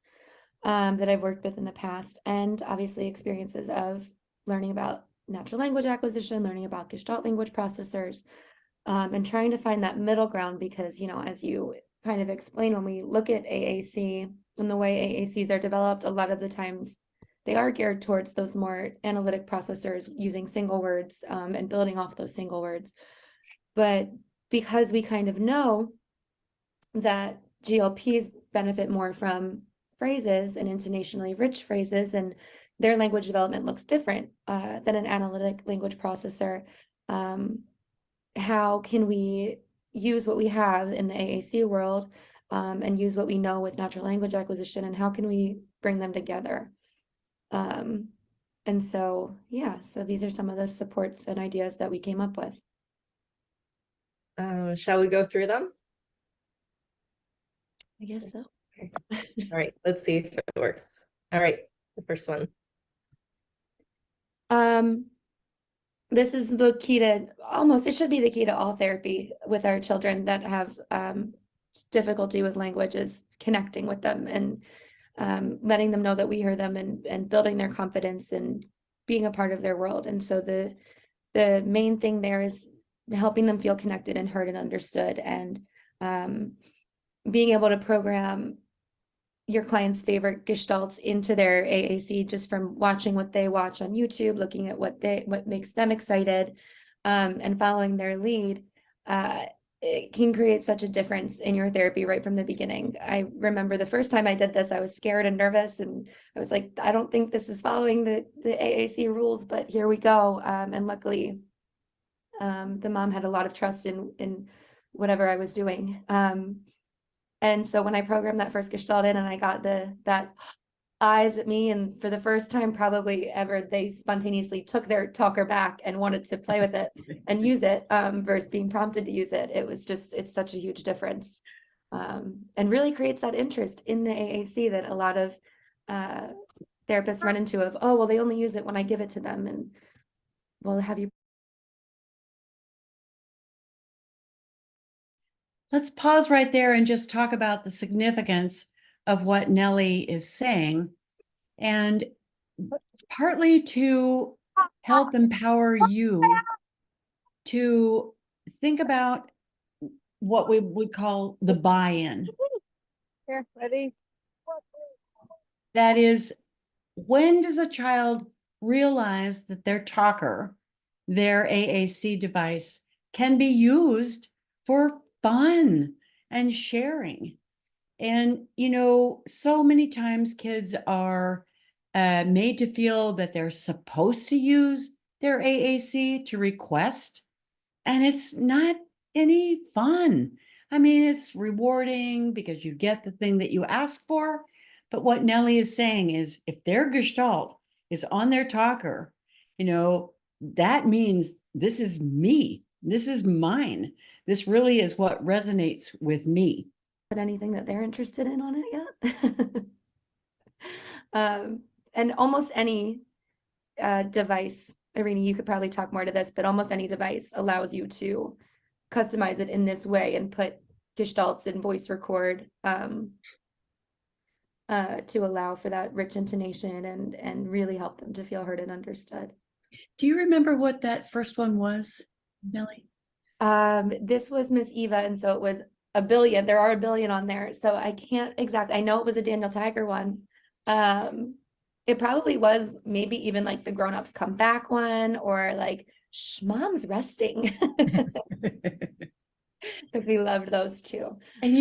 Speaker 6: that I've worked with in the past, and obviously experiences of learning about natural language acquisition, learning about Gestalt language processors, and trying to find that middle ground because, as you kind of explain, when we look at AAC and the way AACs are developed, a lot of the times they are geared towards those more analytic processors using single words and building off those single words. But because we kind of know that GLPs benefit more from phrases and intonationally rich phrases, and their language development looks different than an analytic language processor, how can we use what we have in the AAC world and use what we know with natural language acquisition, and how can we bring them together? And so, yeah, so these are some of the supports and ideas that we came up with.
Speaker 7: Shall we go through them?
Speaker 6: I guess so.
Speaker 7: All right, let's see if it works. All right, the first one.
Speaker 6: This is the key to it should be the key to all therapy with our children that have difficulty with language, is connecting with them and letting them know that we hear them and building their confidence and being a part of their world. And so the main thing there is helping them feel connected and heard and understood, and being able to program your clients' favorite gestalts into their AAC just from watching what they watch on YouTube, looking at what makes them excited, and following their lead, it can create such a difference in your therapy right from the beginning. I remember the first time I did this, I was scared and nervous, and I was like, I don't think this is following the AAC rules, but here we go. And luckily, the mom had a lot of trust in whatever I was doing. And so when I programmed that first gestalt in and I got that eyes at me, and for the first time probably ever, they spontaneously took their talker back and wanted to play with it and use it, versus being prompted to use it. It's such a huge difference, and really creates that interest in the AAC that a lot of therapists run into of, oh, well, they only use it when I give it to them. And well, have you?
Speaker 2: Let's pause right there and just talk about the significance of what Nellie is saying, and partly to help empower you to think about what we would call the buy-in.
Speaker 8: Here, ready?
Speaker 2: That is, when does a child realize that their talker, their AAC device, can be used for fun and sharing? And, so many times kids are made to feel that they're supposed to use their AAC to request, and it's not any fun. I mean, it's rewarding because you get the thing that you ask for. But what Nellie is saying is, if their gestalt is on their talker, that means this is me. This is mine. This really is what resonates with me.
Speaker 6: Put anything that they're interested in on it yet? And almost any device, Irene, you could probably talk more to this, but almost any device allows you to customize it in this way and put gestalts in voice record, to allow for that rich intonation and really help them to feel heard and understood.
Speaker 2: Do you remember what that first one was, Nellie?
Speaker 6: This was Miss Eva, and so it was a billion. There are a billion on there, so I can't exactly. I know it was a Daniel Tiger one. It probably was maybe even like the grown-ups come back one, or like Mom's resting. Because we loved those too.
Speaker 2: And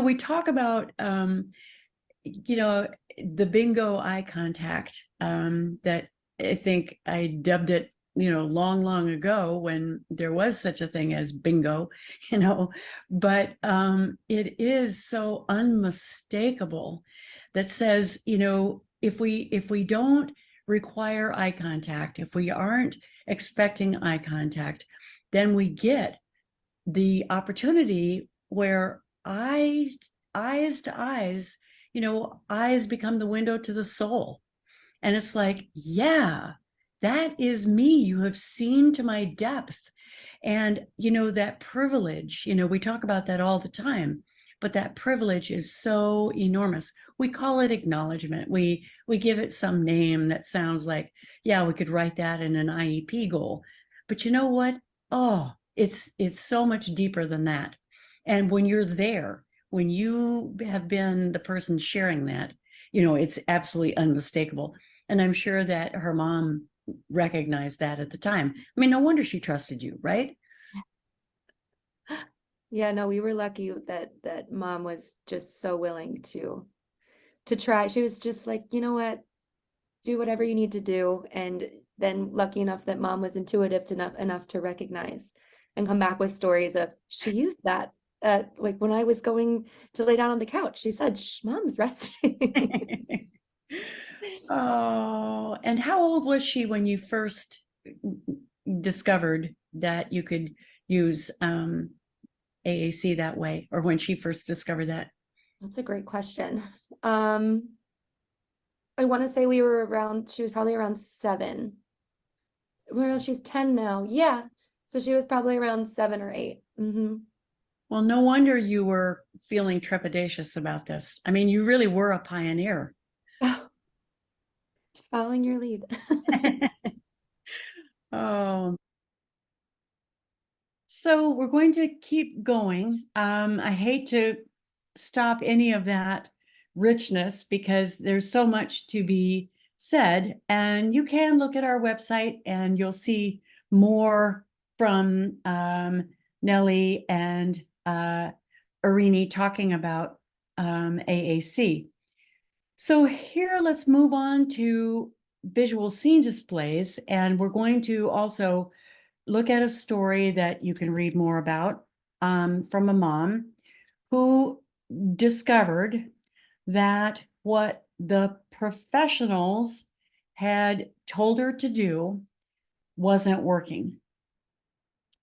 Speaker 2: we talk about the bingo eye contact, that I think I dubbed it, long ago when there was such a thing as bingo, but it is so unmistakable that says, if we don't require eye contact, if we aren't expecting eye contact, then we get the opportunity where eyes to eyes, eyes become the window to the soul. And it's like, yeah, that is me. You have seen to my depth. And, that privilege, we talk about that all the time, but that privilege is so enormous. We call it acknowledgement. We give it some name that sounds like, yeah, we could write that in an IEP goal. But you know what? Oh, it's so much deeper than that. And when you're there, when you have been the person sharing that, it's absolutely unmistakable. And I'm sure that her mom recognized that at the time. I mean, no wonder she trusted you, right?
Speaker 6: Yeah, no, we were lucky that Mom was just so willing to try. She was just like, you know what, do whatever you need to do. And then lucky enough that Mom was intuitive enough to recognize and come back with stories of, she used that. Like when I was going to lay down on the couch, she said, Mom's resting.
Speaker 2: Oh, and how old was she when you first discovered that you could use AAC that way, or when she first discovered that?
Speaker 6: That's a great question. I want to say she was probably around 7. Well, she's 10 now. Yeah. So she was probably around 7 or 8. Mm-hmm.
Speaker 2: Well, no wonder you were feeling trepidatious about this. I mean, you really were a pioneer.
Speaker 6: Just following your lead.
Speaker 2: Oh. So we're going to keep going. I hate to stop any of that richness because there's so much to be said. And you can look at our website and you'll see more from Nellie and Irini talking about AAC. So here, let's move on to visual scene displays. And we're going to also look at a story that you can read more about from a mom who discovered that what the professionals had told her to do wasn't working.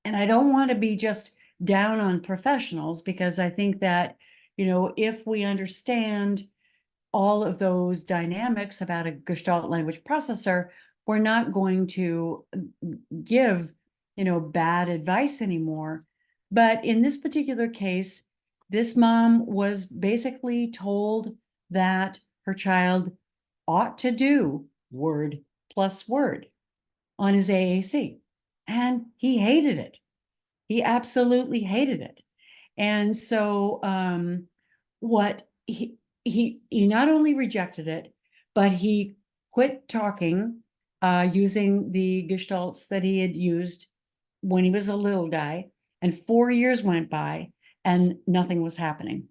Speaker 2: And I don't want to be just down on professionals because I think that, if we understand all of those dynamics about a Gestalt language processor, we're not going to give, bad advice anymore. But in this particular case, this mom was basically told that her child ought to do word plus word on his AAC. And he hated it. He absolutely hated it. And so what he not only rejected it, but he quit talking using the gestalts that he had used when he was a little guy, and 4 years went by and nothing was happening.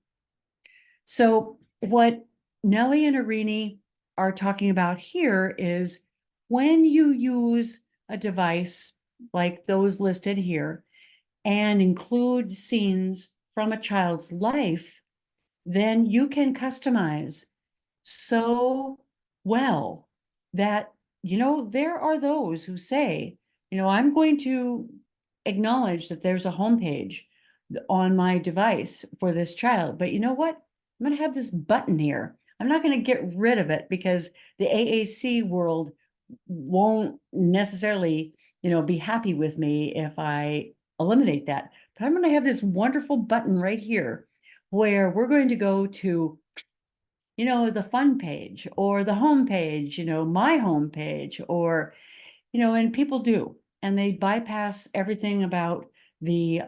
Speaker 2: So what Nellie and Irini are talking about here is when you use a device like those listed here and include scenes from a child's life, then you can customize so well that, there are those who say, I'm going to acknowledge that there's a homepage on my device for this child, but you know what? I'm going to have this button here. I'm not going to get rid of it because the AAC world won't necessarily, be happy with me if I eliminate that. But I'm going to have this wonderful button right here where we're going to go to, the fun page or the home page, my home page, or, and people do, and they bypass everything about the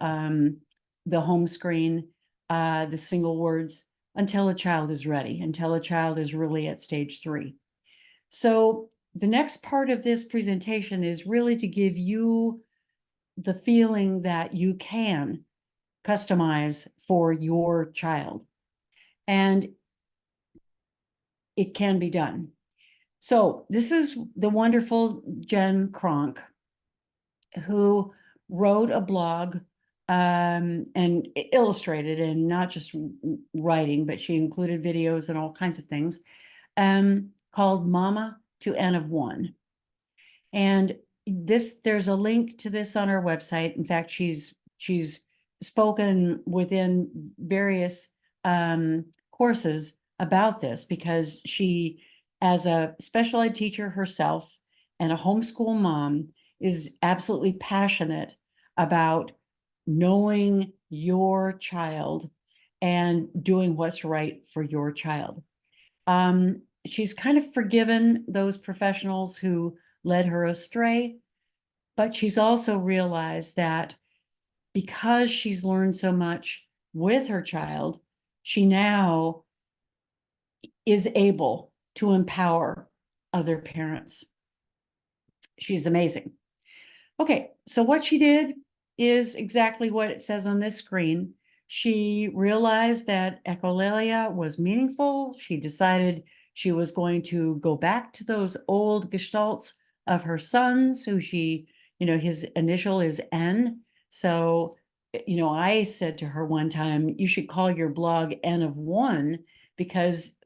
Speaker 2: home screen, the single words until a child is ready, until a child is really at stage 3. So the next part of this presentation is really to give you the feeling that you can customize for your child. And it can be done. So this is the wonderful Jen Kronk, who wrote a blog and illustrated, and not just writing, but she included videos and all kinds of things, called Mama to N of 1. And there's a link to this on our website. In fact, she's spoken within various courses about this because she, as a special ed teacher herself and a homeschool mom, is absolutely passionate about knowing your child and doing what's right for your child. She's kind of forgiven those professionals who led her astray, but she's also realized that because she's learned so much with her child, she now is able to empower other parents. She's amazing. Okay, so what she did is exactly what it says on this screen. She realized that echolalia was meaningful. She decided she was going to go back to those old gestalts of her sons, who she, his initial is N. So, I said to her one time, you should call your blog N of 1, because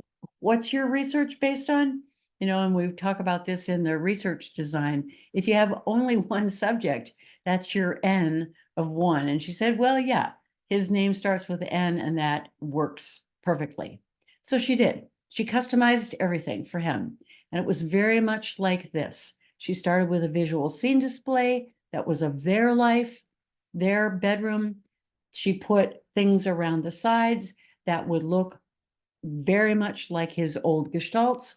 Speaker 2: what's your research based on? And we talk about this in the research design. If you have only one subject, that's your N of 1. And she said, well, yeah, his name starts with N and that works perfectly. So she did. She customized everything for him. And it was very much like this. She started with a visual scene display that was of their life, their bedroom. She put things around the sides that would look very much like his old gestalts.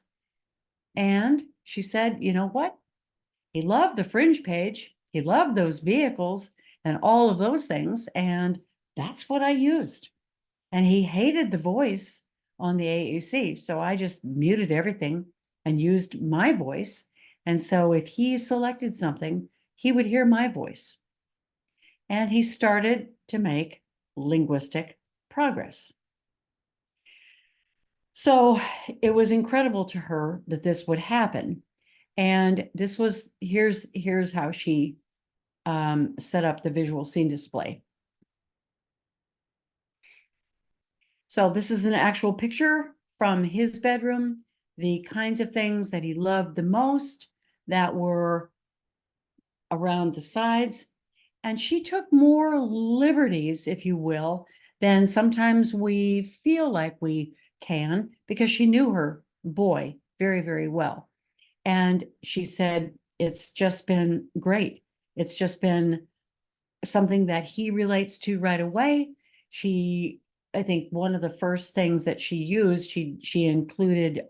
Speaker 2: And she said, you know what? He loved the fringe page. He loved those vehicles and all of those things. And that's what I used. And he hated the voice on the AAC. So I just muted everything and used my voice. And so if he selected something, he would hear my voice. And he started to make linguistic progress. So it was incredible to her that this would happen. And this was, here's how she set up the visual scene display. So this is an actual picture from his bedroom, the kinds of things that he loved the most that were around the sides. And she took more liberties, if you will, than sometimes we feel like we can, because she knew her boy very, very well. And she said, it's just been great. It's just been something that he relates to right away. I think one of the first things that she used, she included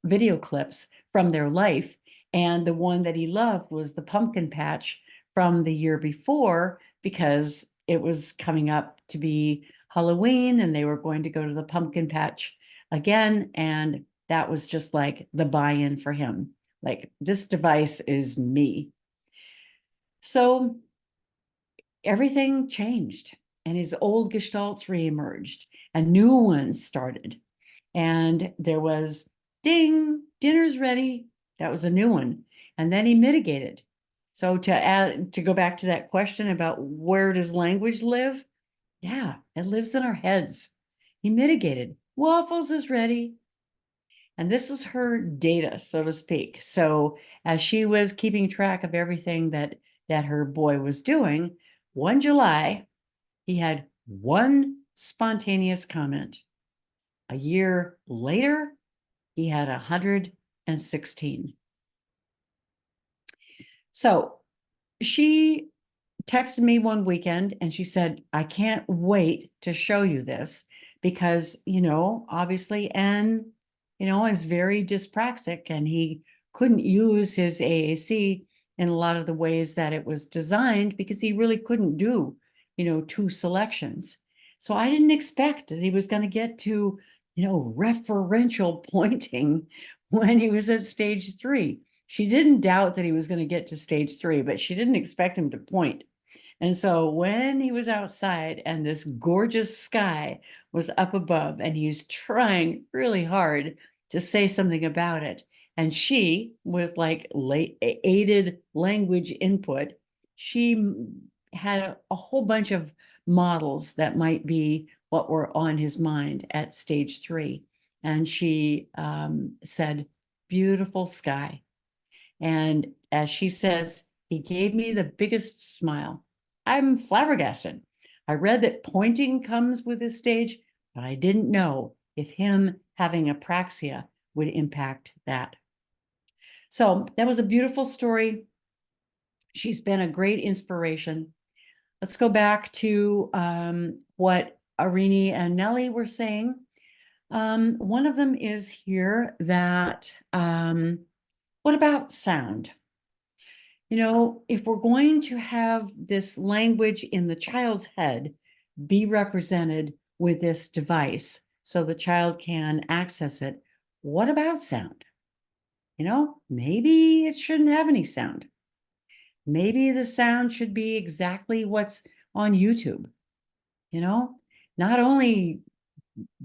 Speaker 2: video clips from their life. And the one that he loved was the pumpkin patch from the year before, because it was coming up to be Halloween and they were going to go to the pumpkin patch again. And that was just like the buy-in for him. Like, this device is me. So everything changed and his old gestalts reemerged and new ones started. And there was, ding, dinner's ready. That was a new one. And then he mitigated. So to go back to that question about where does language live? Yeah, it lives in our heads. He mitigated. Waffles is ready. And this was her data, so to speak. So as she was keeping track of everything that her boy was doing, 1 July, he had one spontaneous comment. A year later, he had 116. So she texted me one weekend and she said, I can't wait to show you this because, obviously, N, is very dyspraxic and he couldn't use his AAC in a lot of the ways that it was designed because he really couldn't do, 2 selections. So I didn't expect that he was going to get to, referential pointing when he was at stage 3. She didn't doubt that he was going to get to stage 3, but she didn't expect him to point. And so when he was outside and this gorgeous sky was up above and he's trying really hard to say something about it, and she, with like aided language input, she had a whole bunch of models that might be what were on his mind at stage 3. And she said, beautiful sky. And as she says, he gave me the biggest smile. I'm flabbergasted. I read that pointing comes with this stage, but I didn't know if him having apraxia would impact that. So that was a beautiful story. She's been a great inspiration. Let's go back to what Arini and Nellie were saying. One of them is here that, what about sound? If we're going to have this language in the child's head be represented with this device so the child can access it, what about sound? Maybe it shouldn't have any sound. Maybe the sound should be exactly what's on YouTube. Not only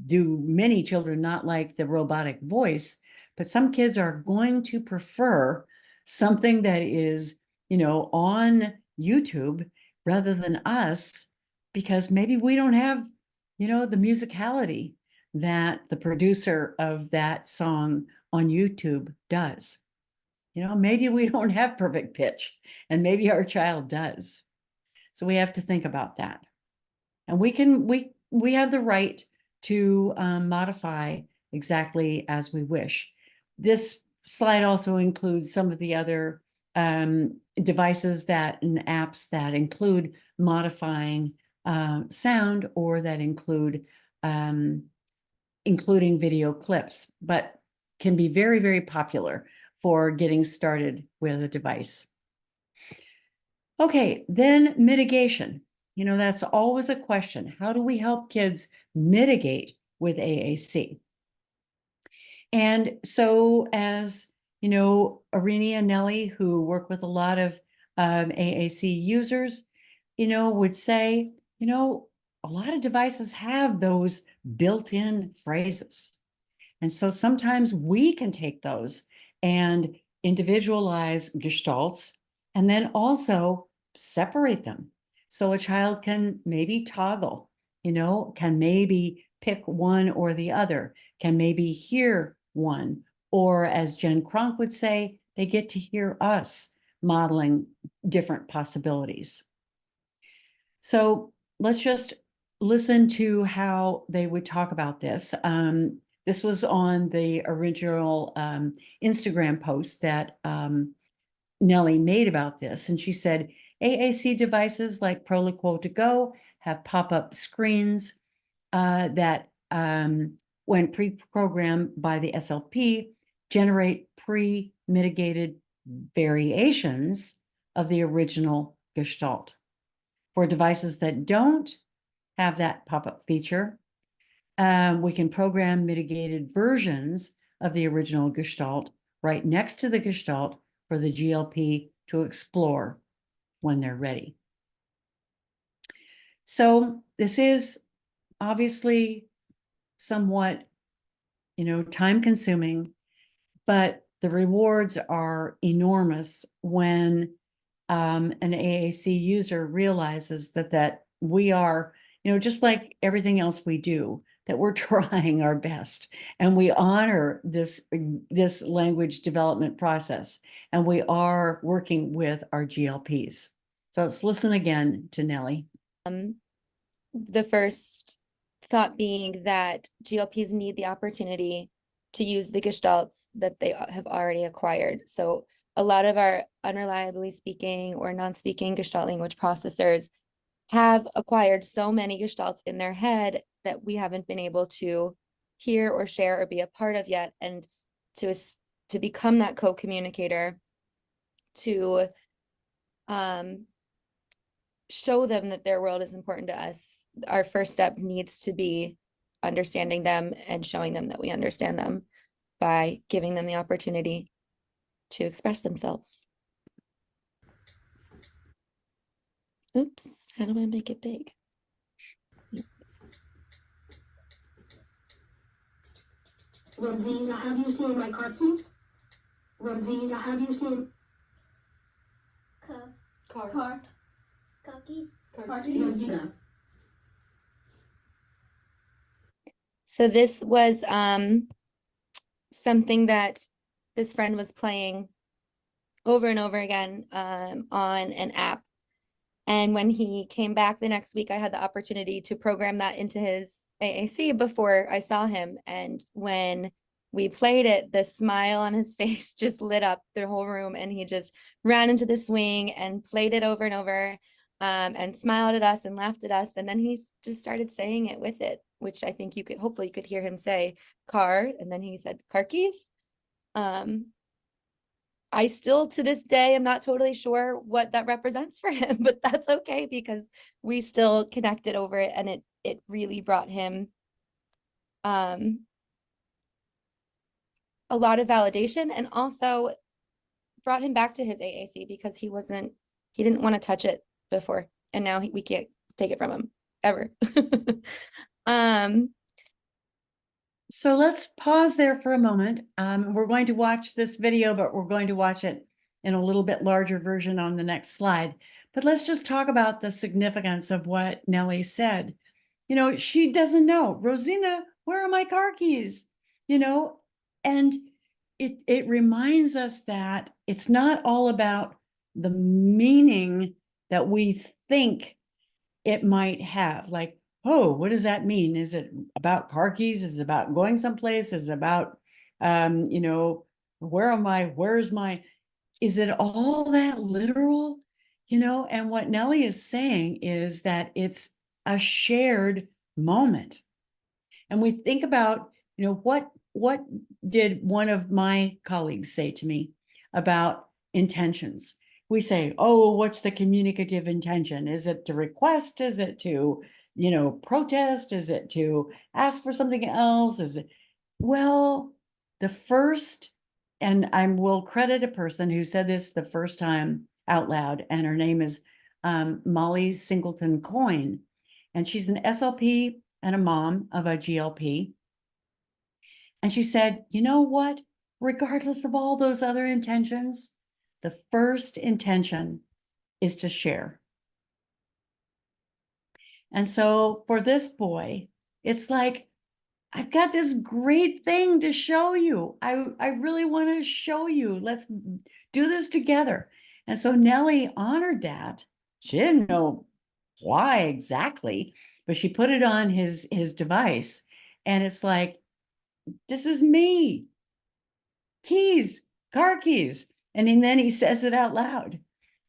Speaker 2: do many children not like the robotic voice, but some kids are going to prefer something that is, on YouTube rather than us, because maybe we don't have, the musicality that the producer of that song on YouTube does. Maybe we don't have perfect pitch, and maybe our child does. So we have to think about that. And we have the right to modify exactly as we wish. This slide also includes some of the other devices and apps that include modifying sound or that include including video clips, but can be very, very popular for getting started with a device. Okay, then mitigation. That's always a question. How do we help kids mitigate with AAC? And so as, you know, Arini and Nellie, who work with a lot of AAC users, you know, would say, you know, a lot of devices have those built-in phrases. And so sometimes we can take those and individualize gestalts and then also separate them. So a child can maybe toggle, you know, can maybe pick one or the other, can maybe hear one, or as Jen Kronk would say, they get to hear us modeling different possibilities. So let's just listen to how they would talk about this. This was on the original Instagram post that Nellie made about this. And she said, AAC devices like Proliquo to Go have pop-up screens that, when pre-programmed by the SLP, generate pre-mitigated variations of the original Gestalt. For devices that don't have that pop-up feature, we can program mitigated versions of the original Gestalt right next to the Gestalt for the GLP to explore when they're ready. So this is obviously somewhat, you know, time consuming, but the rewards are enormous when an AAC user realizes that we are, you know, just like everything else we do, that we're trying our best and we honor this language development process and we are working with our GLPs. So let's listen again to Nellie.
Speaker 6: The first thought being that GLPs need the opportunity to use the gestalts that they have already acquired. So a lot of our unreliably speaking or non-speaking gestalt language processors have acquired so many gestalts in their head that we haven't been able to hear or share or be a part of yet. And to become that co-communicator, to show them that their world is important to us, our first step needs to be understanding them and showing them that we understand them by giving them the opportunity to express themselves. Oops, how do I make it big?
Speaker 3: Rosina, have you seen my car keys? Rosina, have you seen car keys? Rosina.
Speaker 6: So this was something that this friend was playing over and over again on an app. And when he came back the next week, I had the opportunity to program that into his AAC before I saw him. And when we played it, the smile on his face just lit up the whole room. And he just ran into the swing and played it over and over and smiled at us and laughed at us. And then he just started saying it with it, which I think you could, hopefully you could hear him say car. And then he said car keys. I still, to this day, am not totally sure what that represents for him, but that's okay because we still connected over it, and it really brought him a lot of validation, and also brought him back to his AAC because he didn't want to touch it before, and now we can't take it from him ever.
Speaker 2: So let's pause there for a moment. We're going to watch this video, but we're going to watch it in a little bit larger version on the next slide. But let's just talk about the significance of what Nellie said. You know, she doesn't know. Rosina, where are my car keys? You know, and it reminds us that it's not all about the meaning that we think it might have. Like, oh, what does that mean? Is it about car keys? Is it about going someplace? Is it about, you know, is it all that literal? You know, and what Nellie is saying is that it's a shared moment. And we think about, you know, what did one of my colleagues say to me about intentions? We say, oh, what's the communicative intention? Is it to request? Is it to, you know, protest? Is it to ask for something else? Is it, well, the first, and I will credit a person who said this the first time out loud, and her name is Molly Singleton Coyne, and she's an SLP and a mom of a GLP. And she said, you know what? Regardless of all those other intentions, the first intention is to share. And so for this boy, it's like, I've got this great thing to show you. I really want to show you. Let's do this together. And so Nellie honored that. She didn't know why exactly, but she put it on his device. And it's like, this is me. Keys, car keys. And then he says it out loud,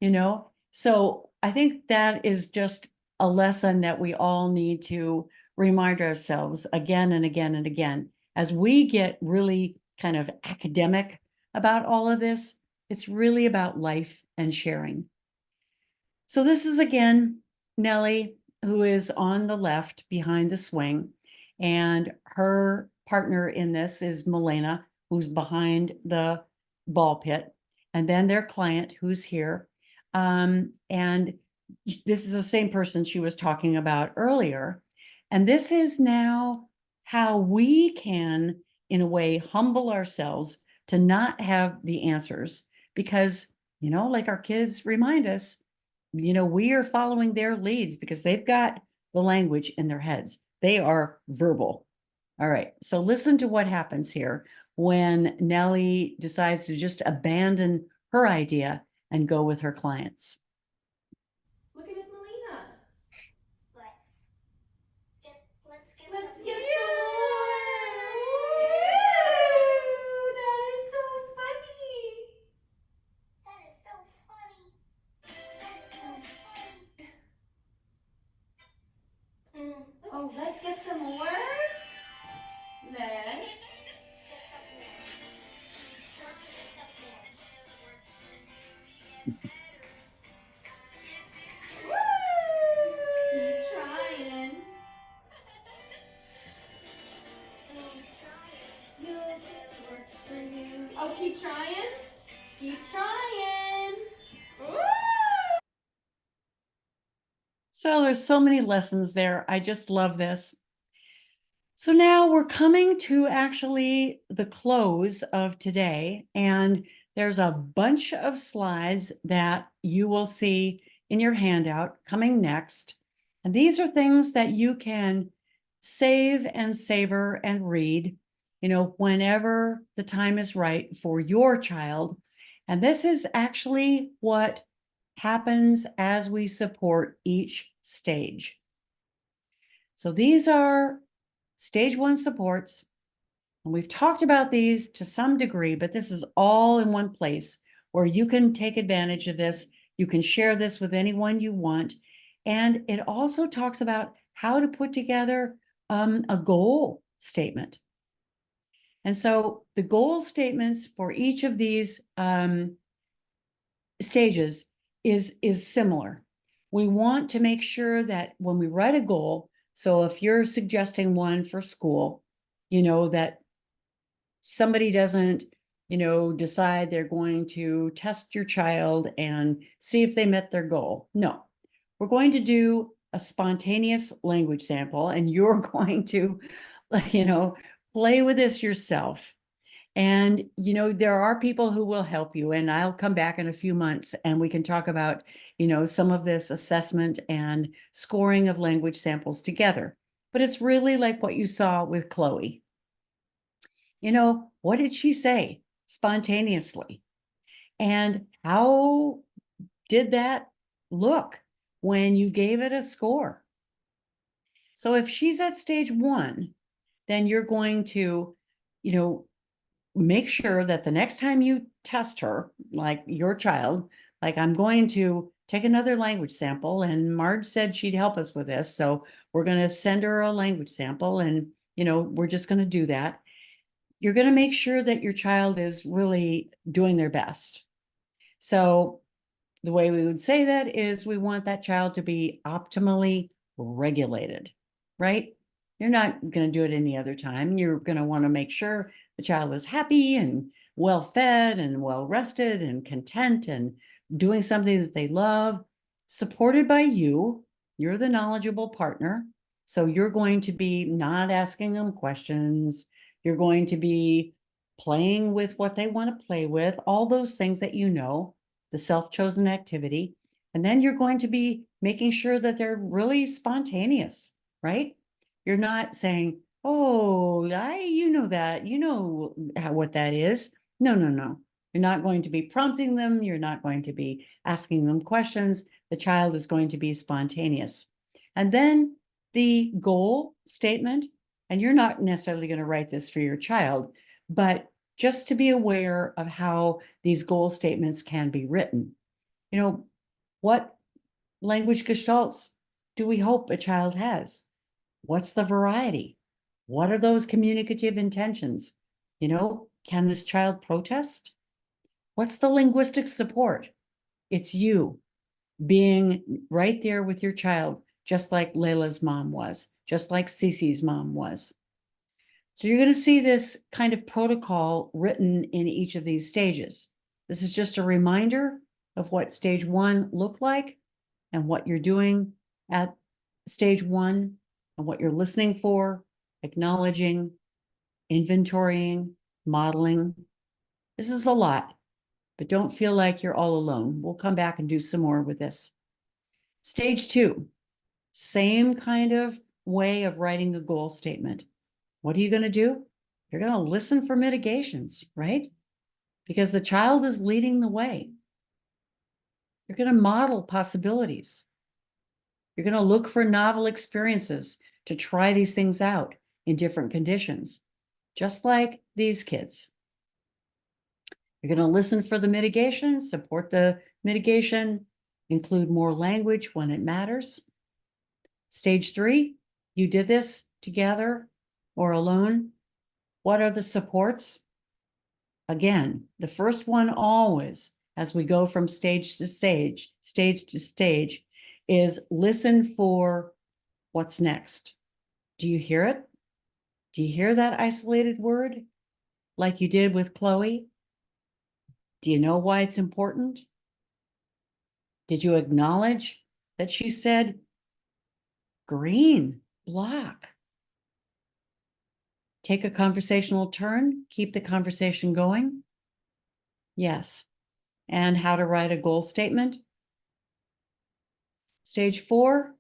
Speaker 2: you know? So I think that is just a lesson that we all need to remind ourselves again and again and again. As we get really kind of academic about all of this, it's really about life and sharing. So this is again Nellie, who is on the left behind the swing, and her partner in this is Milena, who's behind the ball pit, and then their client who's here. And this is the same person she was talking about earlier. And this is now how we can, in a way, humble ourselves to not have the answers, because, you know, like our kids remind us, you know, we are following their leads because they've got the language in their heads. They are verbal. All right, so listen to what happens here when Nellie decides to just abandon her idea and go with her clients.
Speaker 5: Look at Miss Melina. Let's get some more. That is so funny. That is so funny. That is so funny. Oh, let's get some more. Let's. Keep trying. Works for you. Oh, keep trying. Keep trying. Woo!
Speaker 2: So there's so many lessons there. I just love this. So now we're coming to actually the close of today, and there's a bunch of slides that you will see in your handout coming next. And these are things that you can save and savor and read, you know, whenever the time is right for your child. And this is actually what happens as we support each stage. So these are stage 1 supports, and we've talked about these to some degree, but this is all in one place where you can take advantage of this. You can share this with anyone you want. And it also talks about how to put together a goal statement. And so the goal statements for each of these stages is similar. We want to make sure that when we write a goal, so if you're suggesting one for school, you know, that somebody doesn't, you know, decide they're going to test your child and see if they met their goal. No, we're going to do a spontaneous language sample, and you're going to, you know, play with this yourself. And, you know, there are people who will help you, and I'll come back in a few months and we can talk about, you know, some of this assessment and scoring of language samples together. But it's really like what you saw with Chloe. You know, what did she say spontaneously? And how did that look when you gave it a score? So if she's at stage 1, then you're going to, you know, make sure that the next time you test her, like your child, like I'm going to take another language sample, and Marge said she'd help us with this. So we're going to send her a language sample, and, you know, we're just going to do that. You're going to make sure that your child is really doing their best. So the way we would say that is we want that child to be optimally regulated, right? You're not going to do it any other time. You're going to want to make sure the child is happy and well fed and well rested and content and doing something that they love, supported by you. You're the knowledgeable partner. So you're going to be not asking them questions. You're going to be playing with what they want to play with, all those things that you know, the self-chosen activity. And then you're going to be making sure that they're really spontaneous, right? You're not saying, oh, you know that, you know what that is. No, no, no. You're not going to be prompting them. You're not going to be asking them questions. The child is going to be spontaneous. And then the goal statement, and you're not necessarily going to write this for your child, but just to be aware of how these goal statements can be written. You know, what language gestalts do we hope a child has? What's the variety? What are those communicative intentions? You know, can this child protest? What's the linguistic support? It's you being right there with your child, just like Layla's mom was, just like Cece's mom was. So you're going to see this kind of protocol written in each of these stages. This is just a reminder of what stage 1 looked like and what you're doing at stage 1 and what you're listening for, acknowledging, inventorying, modeling. This is a lot, but don't feel like you're all alone. We'll come back and do some more with this. Stage 2, same kind of way of writing a goal statement. What are you going to do? You're going to listen for mitigations, right? Because the child is leading the way. You're going to model possibilities. You're going to look for novel experiences to try these things out in different conditions, just like these kids. You're going to listen for the mitigation, support the mitigation, include more language when it matters. Stage 3, you did this together or alone. What are the supports? Again, the first one always, as we go from stage to stage, is listen for what's next. Do you hear it? Do you hear that isolated word like you did with Chloe? Do you know why it's important? Did you acknowledge that she said green block? Take a conversational turn, keep the conversation going. Yes. And how to write a goal statement. Stage 4,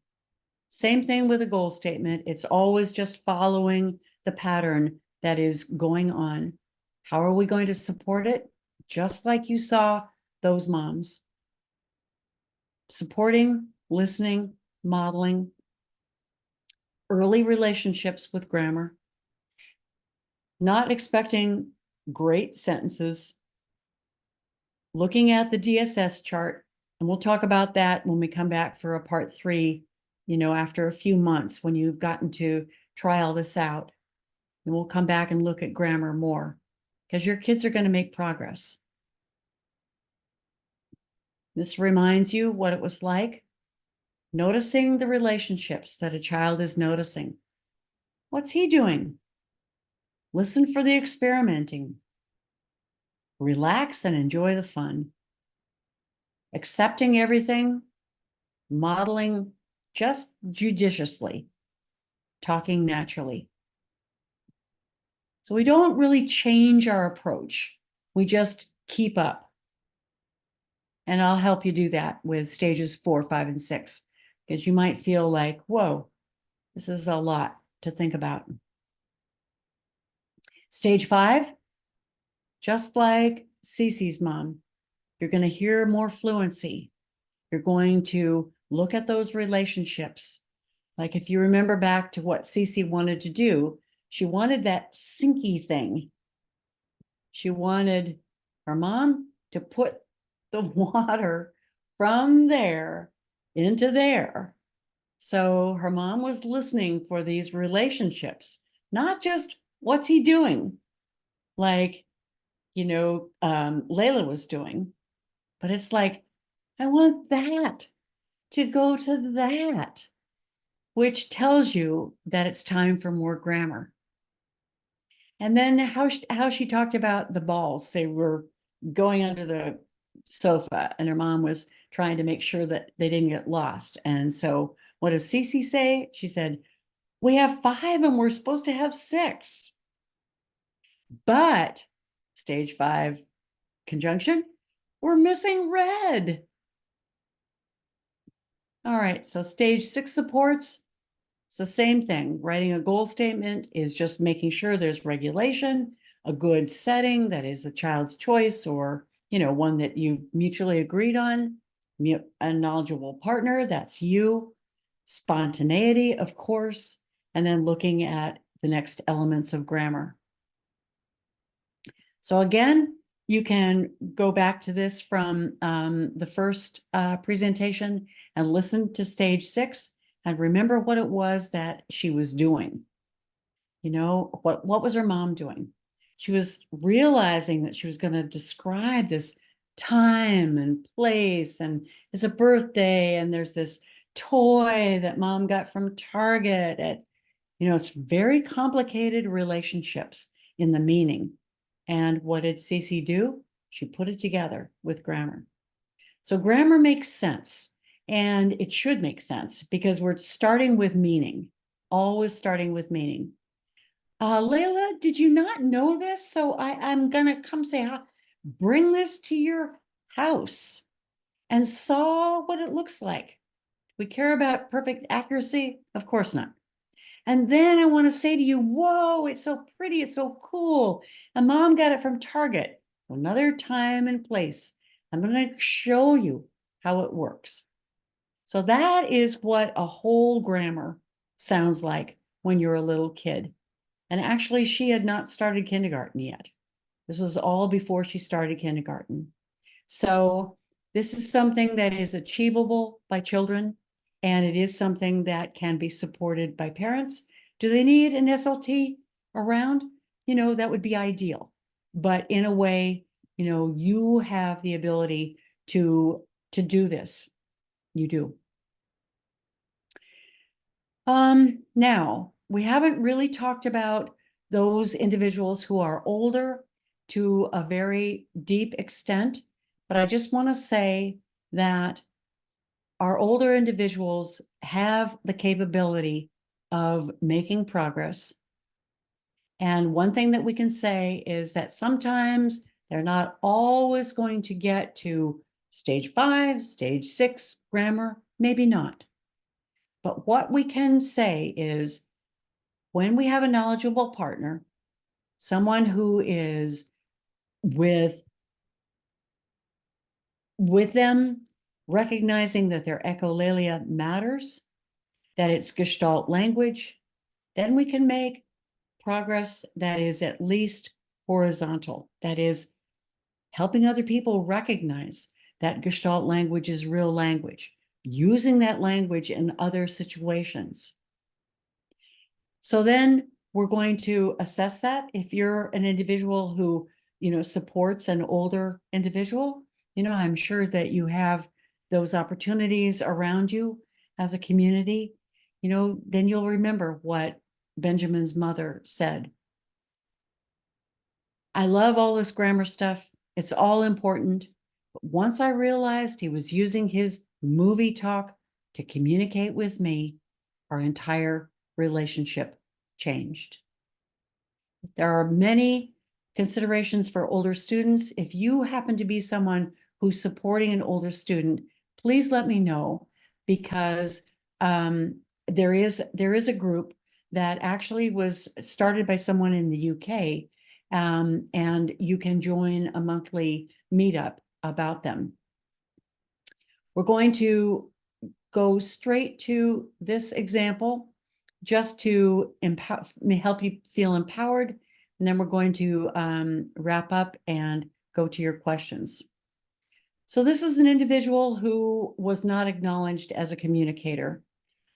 Speaker 2: same thing with a goal statement. It's always just following the pattern that is going on. How are we going to support it? Just like you saw those moms. Supporting, listening, modeling, early relationships with grammar, not expecting great sentences, looking at the DSS chart, and we'll talk about that when we come back for a part 3, you know, after a few months when you've gotten to try all this out. And we'll come back and look at grammar more because your kids are going to make progress. This reminds you what it was like noticing the relationships that a child is noticing. What's he doing? Listen for the experimenting. Relax and enjoy the fun. Accepting everything, modeling just judiciously, talking naturally. So we don't really change our approach. We just keep up. And I'll help you do that with stages 4, 5, and 6, because you might feel like, whoa, this is a lot to think about. Stage 5, just like Cece's mom, you're going to hear more fluency. You're going to look at those relationships. Like if you remember back to what Cece wanted to do, she wanted that sinky thing. She wanted her mom to put the water from there into there. So her mom was listening for these relationships, not just what's he doing, like, you know, Layla was doing, but it's like, I want that to go to that. which tells you that it's time for more grammar. And then how she talked about the balls. They were going under the sofa, and her mom was trying to make sure that they didn't get lost. And so what does Cece say? She said, we have 5 and we're supposed to have 6. But stage 5 conjunction, we're missing red. All right, so stage 6 supports, it's the same thing. Writing a goal statement is just making sure there's regulation, a good setting that is the child's choice, or one that you've mutually agreed on, a knowledgeable partner, that's you, spontaneity, of course, and then looking at the next elements of grammar. So again, you can go back to this from the first presentation and listen to stage 6 and remember what it was that she was doing. What was her mom doing? She was realizing that she was going to describe this time and place, and it's a birthday, and there's this toy that mom got from Target. It's very complicated relationships in the meaning. And what did Cece do? She put it together with grammar. So grammar makes sense, and it should make sense because we're starting with meaning, always starting with meaning. Layla, did you not know this? So I'm gonna come say, bring this to your house and saw what it looks like. We care about perfect accuracy? Of course not. And then I want to say to you, whoa, it's so pretty, it's so cool. And mom got it from Target. Another time and place. I'm going to show you how it works. So that is what a whole grammar sounds like when you're a little kid. And actually, she had not started kindergarten yet. This was all before she started kindergarten. So this is something that is achievable by children, and it is something that can be supported by parents. Do they need an SLT around? That would be ideal. But in a way, you have the ability to do this. You do. Now, we haven't really talked about those individuals who are older to a very deep extent, but I just want to say that our older individuals have the capability of making progress. And one thing that we can say is that sometimes they're not always going to get to stage 5, stage 6 grammar, maybe not. But what we can say is when we have a knowledgeable partner, someone who is with them, recognizing that their echolalia matters, that it's Gestalt language, then we can make progress that is at least horizontal. That is helping other people recognize that Gestalt language is real language, using that language in other situations. So then we're going to assess that. If you're an individual who, supports an older individual, I'm sure that you have those opportunities around you as a community, then you'll remember what Benjamin's mother said. I love all this grammar stuff. It's all important. But once I realized he was using his movie talk to communicate with me, our entire relationship changed. There are many considerations for older students. If you happen to be someone who's supporting an older student, please let me know, because there is a group that actually was started by someone in the UK, and you can join a monthly meetup about them. We're going to go straight to this example just to help you feel empowered. And then we're going to wrap up and go to your questions. So this is an individual who was not acknowledged as a communicator.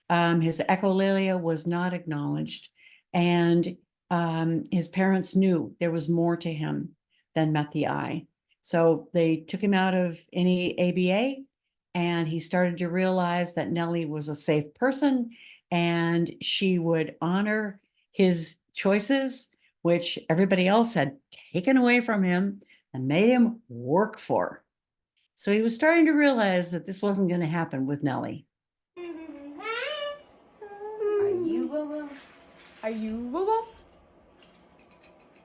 Speaker 2: His echolalia was not acknowledged, and his parents knew there was more to him than met the eye. So they took him out of any ABA, and he started to realize that Nellie was a safe person and she would honor his choices, which everybody else had taken away from him and made him work for. So he was starting to realize that this wasn't going to happen with Nellie.
Speaker 4: Are you Bubba? Are you Bubba?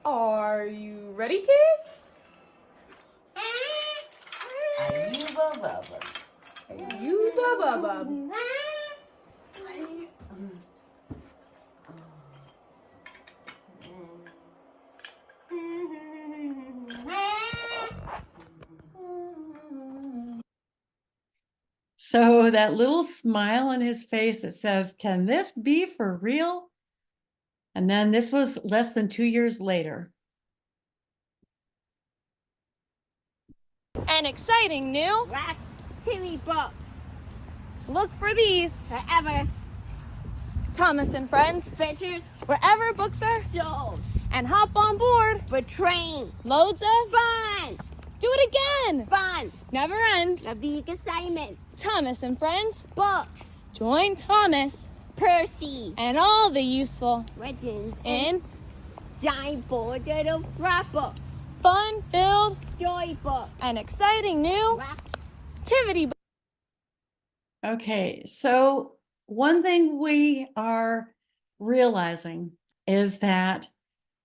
Speaker 4: Are you ready, kids?
Speaker 9: Are you Bubba?
Speaker 4: Are you Bubba?
Speaker 2: So that little smile on his face that says, "Can this be for real?" And then this was less than 2 years later.
Speaker 4: An exciting new
Speaker 9: TV books
Speaker 4: look for these.
Speaker 9: forever.
Speaker 4: Thomas and Friends,
Speaker 9: Adventures
Speaker 4: wherever books are,
Speaker 9: sold
Speaker 4: and hop on board.
Speaker 9: for train.
Speaker 4: Loads of
Speaker 9: Fun.
Speaker 4: do it again.
Speaker 9: Fun.
Speaker 4: Never ends.
Speaker 9: The big assignment.
Speaker 4: Thomas and Friends,
Speaker 9: Books.
Speaker 4: join Thomas
Speaker 9: Percy.
Speaker 4: and all the useful
Speaker 9: Legends.
Speaker 4: in
Speaker 9: giant bordered of books.
Speaker 4: fun-filled
Speaker 9: Storybook.
Speaker 4: and exciting new activity.
Speaker 2: Okay, so one thing we are realizing is that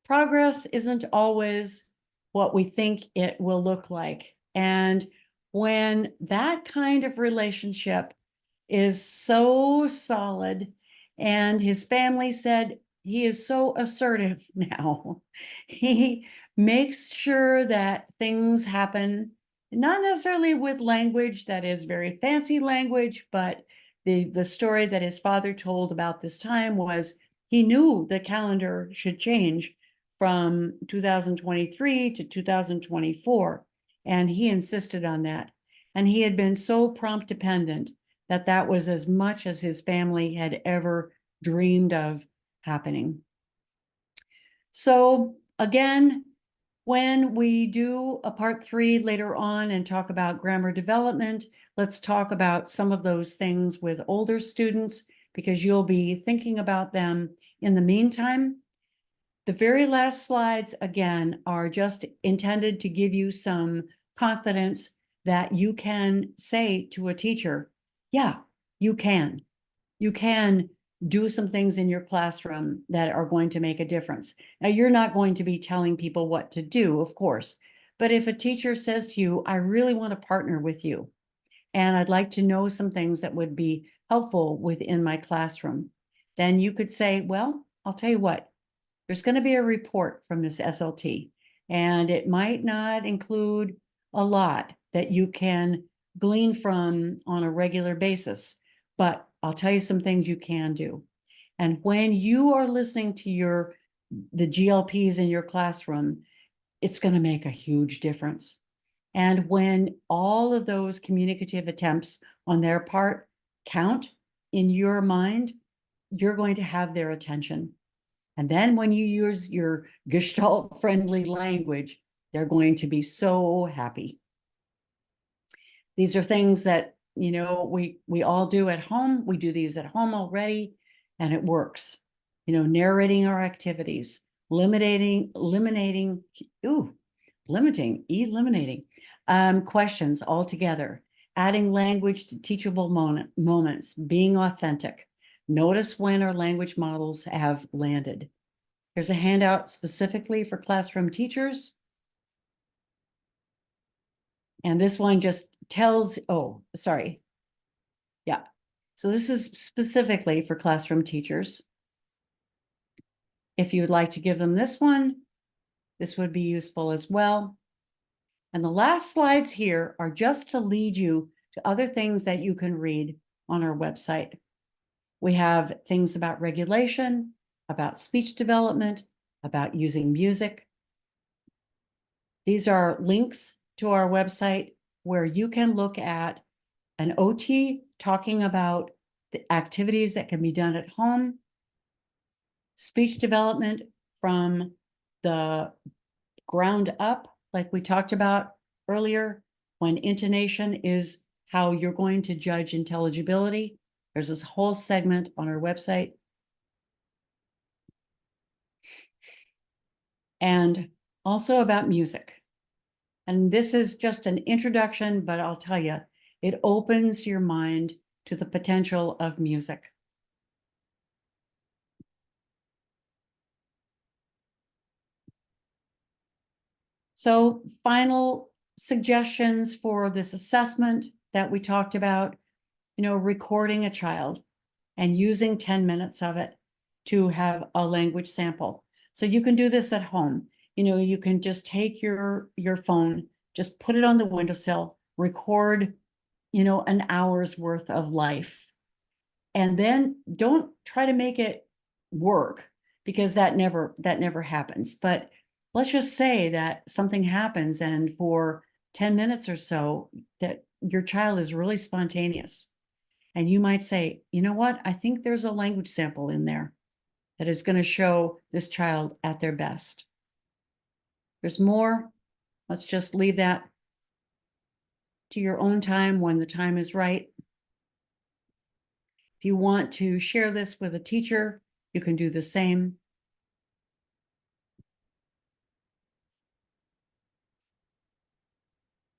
Speaker 2: progress isn't always what we think it will look like. And when that kind of relationship is so solid, and his family said he is so assertive now, he makes sure that things happen, not necessarily with language that is very fancy language, but the story that his father told about this time was he knew the calendar should change from 2023 to 2024, and he insisted on that. And he had been so prompt dependent that that was as much as his family had ever dreamed of happening. So again, when we do a part 3 later on and talk about grammar development, let's talk about some of those things with older students, because you'll be thinking about them in the meantime. The very last slides, again, are just intended to give you some confidence that you can say to a teacher, yeah, you can. You can do some things in your classroom that are going to make a difference. Now, you're not going to be telling people what to do, of course, but if a teacher says to you, I really want to partner with you, and I'd like to know some things that would be helpful within my classroom, then you could say, well, I'll tell you what, there's going to be a report from this SLT, and it might not include a lot that you can glean from on a regular basis, but I'll tell you some things you can do. And when you are listening to the GLPs in your classroom, it's going to make a huge difference. And when all of those communicative attempts on their part count in your mind, you're going to have their attention. And then when you use your Gestalt friendly language, they're going to be so happy. These are things that, you know, we all do at home. We do these at home already, and it works. You know, narrating our activities, eliminating questions altogether, adding language to teachable moments, being authentic. Notice when our language models have landed. There's a handout specifically for classroom teachers. And this one just tells, oh, sorry. Yeah. So this is specifically for classroom teachers. If you would like to give them this one, this would be useful as well. And the last slides here are just to lead you to other things that you can read on our website. We have things about regulation, about speech development, about using music. These are links to our website where you can look at an OT talking about the activities that can be done at home, speech development from the ground up, like we talked about earlier, when intonation is how you're going to judge intelligibility. There's this whole segment on our website. And also about music. And this is just an introduction, but I'll tell you, it opens your mind to the potential of music. So final suggestions for this assessment that we talked about, recording a child and using 10 minutes of it to have a language sample. So you can do this at home. You can just take your phone, just put it on the windowsill, record, an hour's worth of life. And then don't try to make it work, because that never happens. But let's just say that something happens, and for 10 minutes or so that your child is really spontaneous. And you might say, you know what? I think there's a language sample in there that is going to show this child at their best. There's more. Let's just leave that to your own time when the time is right. If you want to share this with a teacher, you can do the same.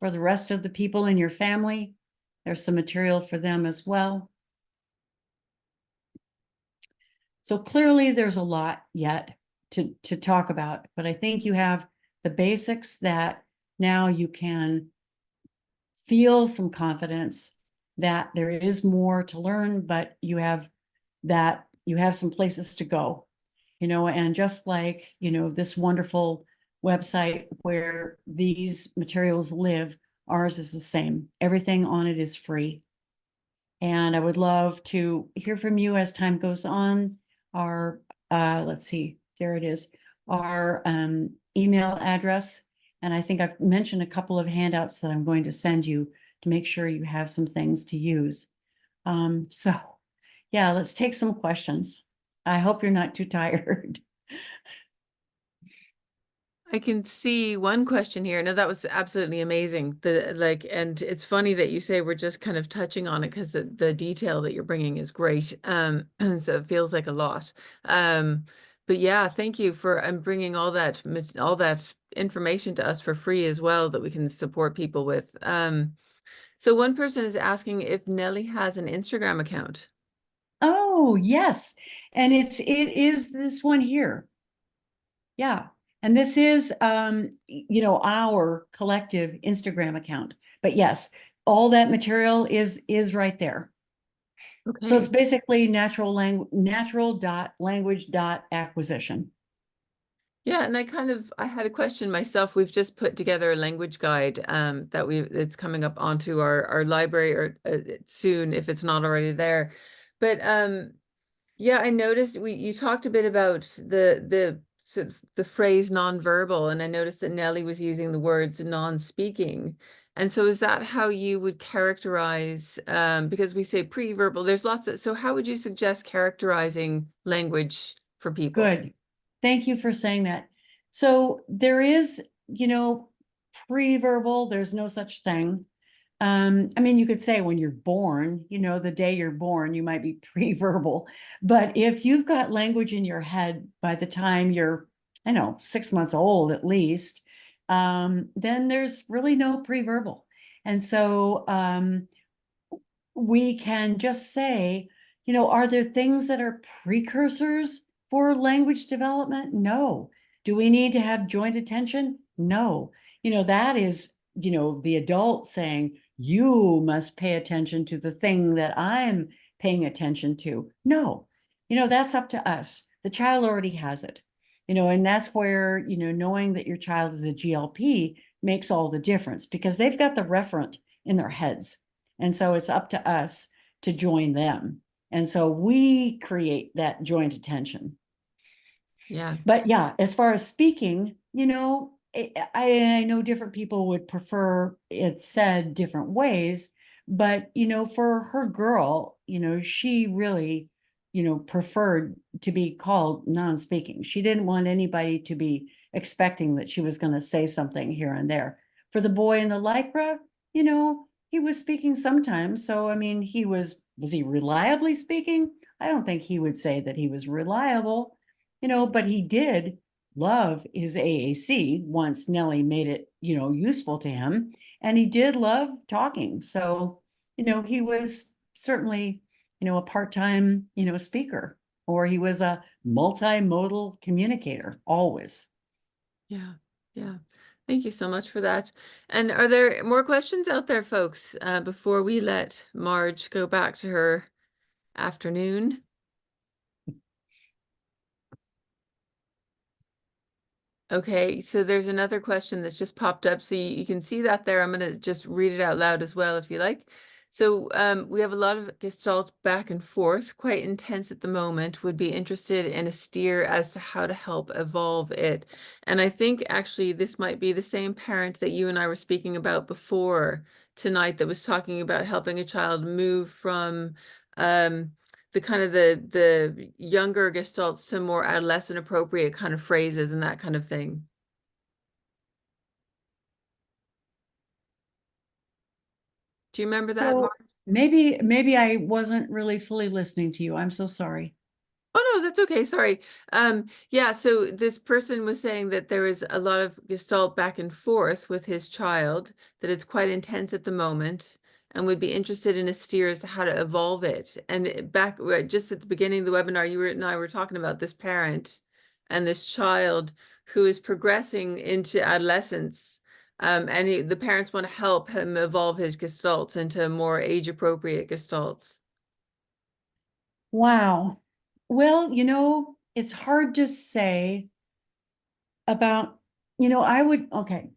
Speaker 2: For the rest of the people in your family, there's some material for them as well. So clearly there's a lot yet to talk about, but I think you have the basics that now you can feel some confidence that there is more to learn, but you have some places to go, and just like, this wonderful website where these materials live, ours is the same. Everything on it is free. And I would love to hear from you as time goes on. Our, let's see, there it is, our email address. And I think I've mentioned a couple of handouts that I'm going to send you to make sure you have some things to use. So yeah, let's take some questions. I hope you're not too tired.
Speaker 1: I can see one question here. No, that was absolutely amazing. And it's funny that you say we're just kind of touching on it, because the detail that you're bringing is great. And so it feels like a lot. But yeah, thank you for bringing all that information to us for free as well, that we can support people with. So one person is asking if Nellie has an Instagram account.
Speaker 2: Oh, yes. And it is this one here. Yeah. And this is, our collective Instagram account. But yes, all that material is right there.
Speaker 1: Okay.
Speaker 2: So it's basically natural.language.acquisition.
Speaker 1: Yeah, and I had a question myself. We've just put together a language guide it's coming up onto our library, or soon, if it's not already there. But yeah, I noticed you talked a bit about the sort of the phrase nonverbal, and I noticed that Nellie was using the words non-speaking. And so is that how you would characterize, because we say pre-verbal, there's so how would you suggest characterizing language for people?
Speaker 2: Good. Thank you for saying that. So there is, pre-verbal, there's no such thing. You could say when you're born, the day you're born, you might be pre-verbal. But if you've got language in your head by the time you're, 6 months old at least, then there's really no pre-verbal. And so we can just say, are there things that are precursors for language development? No. Do we need to have joint attention? No. That is, the adult saying, you must pay attention to the thing that I'm paying attention to. No, that's up to us. The child already has it, and that's where, knowing that your child is a GLP makes all the difference, because they've got the referent in their heads. And so it's up to us to join them. And so we create that joint attention.
Speaker 1: Yeah.
Speaker 2: But yeah, as far as speaking, I know different people would prefer it said different ways, but for her girl, she really, preferred to be called non-speaking. She didn't want anybody to be expecting that she was going to say something here and there. For the boy in the lycra, he was speaking sometimes. So, he was was he reliably speaking? I don't think he would say that he was reliable, but he did love his AAC once Nellie made it, useful to him. And he did love talking. So, he was certainly, a part-time, speaker, or he was a multimodal communicator, always.
Speaker 1: Yeah, yeah. Thank you so much for that. And are there more questions out there, folks, before we let Marge go back to her afternoon? Okay, so there's another question that's just popped up. So you can see that there. I'm going to just read it out loud as well, if you like. So we have a lot of Gestalt back and forth, quite intense at the moment, would be interested in a steer as to how to help evolve it. And I think actually this might be the same parent that you and I were speaking about before tonight that was talking about helping a child move from the kind of the younger gestalts to more adolescent appropriate kind of phrases and that kind of thing. Do you remember that,
Speaker 2: So
Speaker 1: Mark?
Speaker 2: maybe I wasn't really fully listening to you. I'm so sorry.
Speaker 1: Oh no, that's okay. Sorry. Yeah, so this person was saying that there is a lot of gestalt back and forth with his child, that it's quite intense at the moment, and would be interested in a steer as to how to evolve it. And back just at the beginning of the webinar, you and I were talking about this parent and this child who is progressing into adolescence. And the parents want to help him evolve his gestalts into more age-appropriate gestalts.
Speaker 2: Wow. Well, it's hard to say about, okay.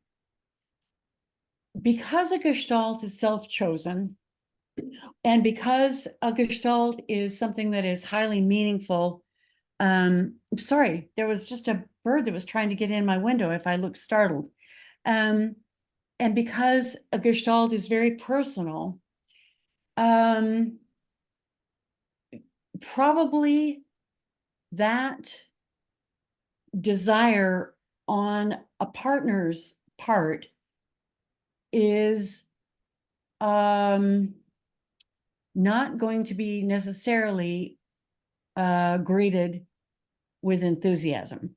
Speaker 2: Because a gestalt is self-chosen, and because a gestalt is something that is highly meaningful, sorry, there was just a bird that was trying to get in my window if I looked startled. And because a gestalt is very personal, probably that desire on a partner's part is not going to be necessarily greeted with enthusiasm.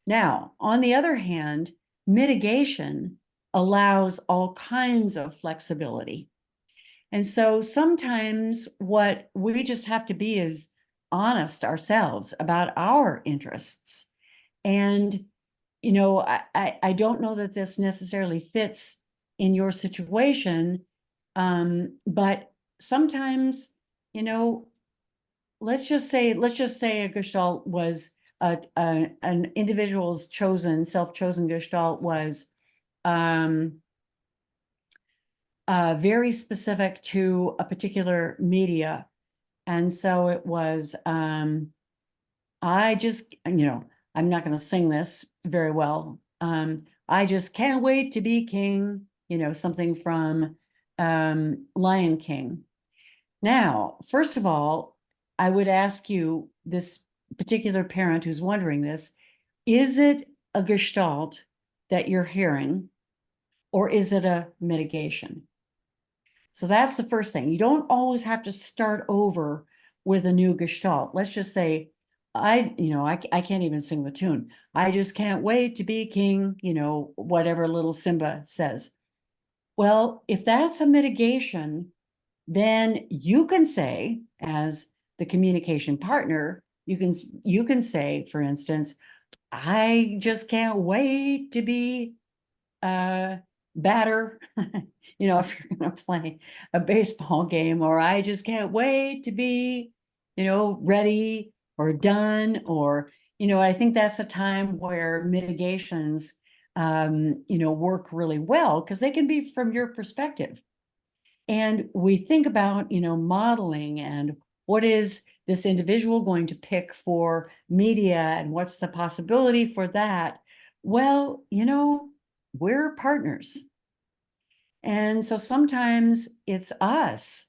Speaker 2: Now, on the other hand, mitigation allows all kinds of flexibility. And so sometimes what we just have to be is honest ourselves about our interests. And, I don't know that this necessarily fits in your situation, but sometimes, let's just say a gestalt was an individual's chosen, self-chosen gestalt was very specific to a particular media. And so it was, I just, I'm not going to sing this very well. I just can't wait to be king, something from Lion King. Now, first of all, I would ask you, this particular parent who's wondering this, is it a gestalt that you're hearing, or is it a mitigation? So that's the first thing. You don't always have to start over with a new gestalt. Let's just say, I can't even sing the tune. I just can't wait to be king, whatever little Simba says. Well, if that's a mitigation, then you can say, as the communication partner, you can say, for instance, I just can't wait to be a batter, if you're going to play a baseball game, or I just can't wait to be, ready or done, or, I think that's a time where mitigations, work really well because they can be from your perspective. And we think about, modeling and what is this individual going to pick for media and what's the possibility for that? Well, we're partners. And so sometimes it's us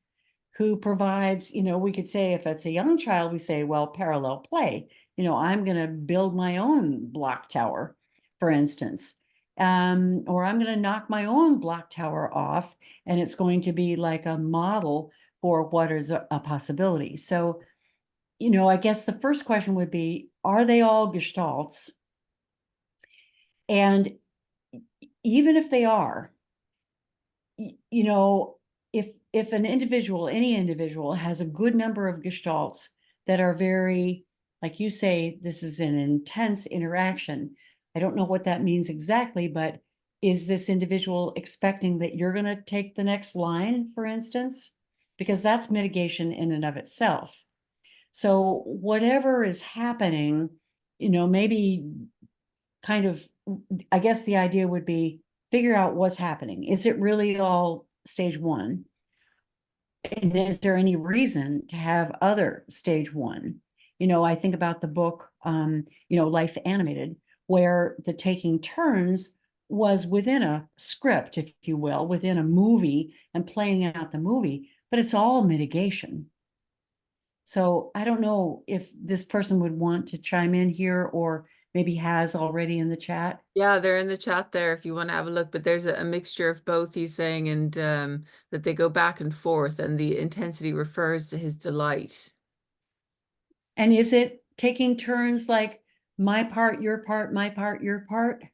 Speaker 2: who provides, we could say if it's a young child, we say, well, parallel play. I'm going to build my own block tower, for instance. Or I'm going to knock my own block tower off, and it's going to be like a model for what is a possibility. So, you know, I guess the first question would be, are they all gestalts? And even if they are, you know, if an individual, any individual has a good number of gestalts that are very, like you say, this is an intense interaction. I don't know what that means exactly, but is this individual expecting that you're going to take the next line, for instance? Because that's mitigation in and of itself. So whatever is happening, you know, maybe kind of, I guess the idea would be figure out what's happening. Is it really all stage one? And is there any reason to have other stage one? You know, I think about the book, you know, Life Animated, where the taking turns was within a script, if you will, within a movie and playing out the movie, but it's all mitigation. So I don't know if this person would want to chime in here or maybe has already in the chat.
Speaker 1: Yeah, they're in the chat there if you want to have a look, but there's a mixture of both, he's saying, and that they go back and forth, and the intensity refers to his delight.
Speaker 2: And is it taking turns like my part, your part, my part, your part?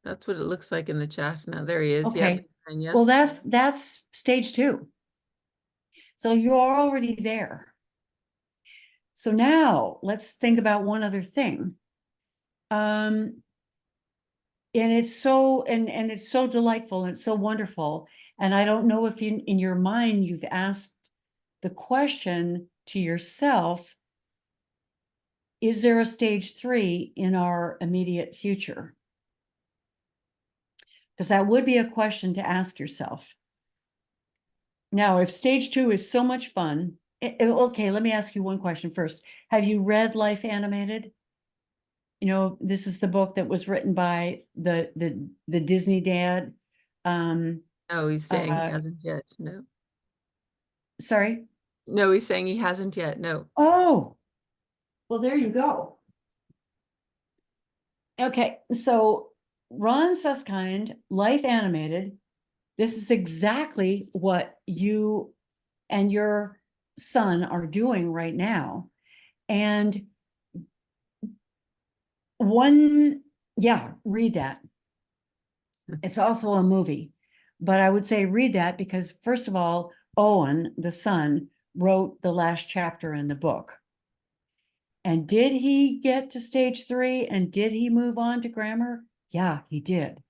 Speaker 1: That's what it looks like in the chat now. There he is.
Speaker 2: Okay.
Speaker 1: Yep. And yes.
Speaker 2: Well, that's stage two. So you're already there. So now let's think about one other thing. And it's so it's so delightful and it's so wonderful. And I don't know if in your mind you've asked the question to yourself, is there a stage three in our immediate future? Because that would be a question to ask yourself. Now, if stage two is so much fun, okay, let me ask you one question first. Have you read Life Animated? You know, this is the book that was written by the Disney dad.
Speaker 1: No, he's saying he hasn't yet. No.
Speaker 2: Sorry?
Speaker 1: No, he's saying he hasn't yet. No.
Speaker 2: Oh, well, there you go. Okay, so Ron Suskind, Life Animated, this is exactly what you and your son are doing right now. And read that. It's also a movie, but I would say read that because, first of all, Owen, the son, wrote the last chapter in the book. And did he get to stage three and did he move on to grammar? Yeah, he did.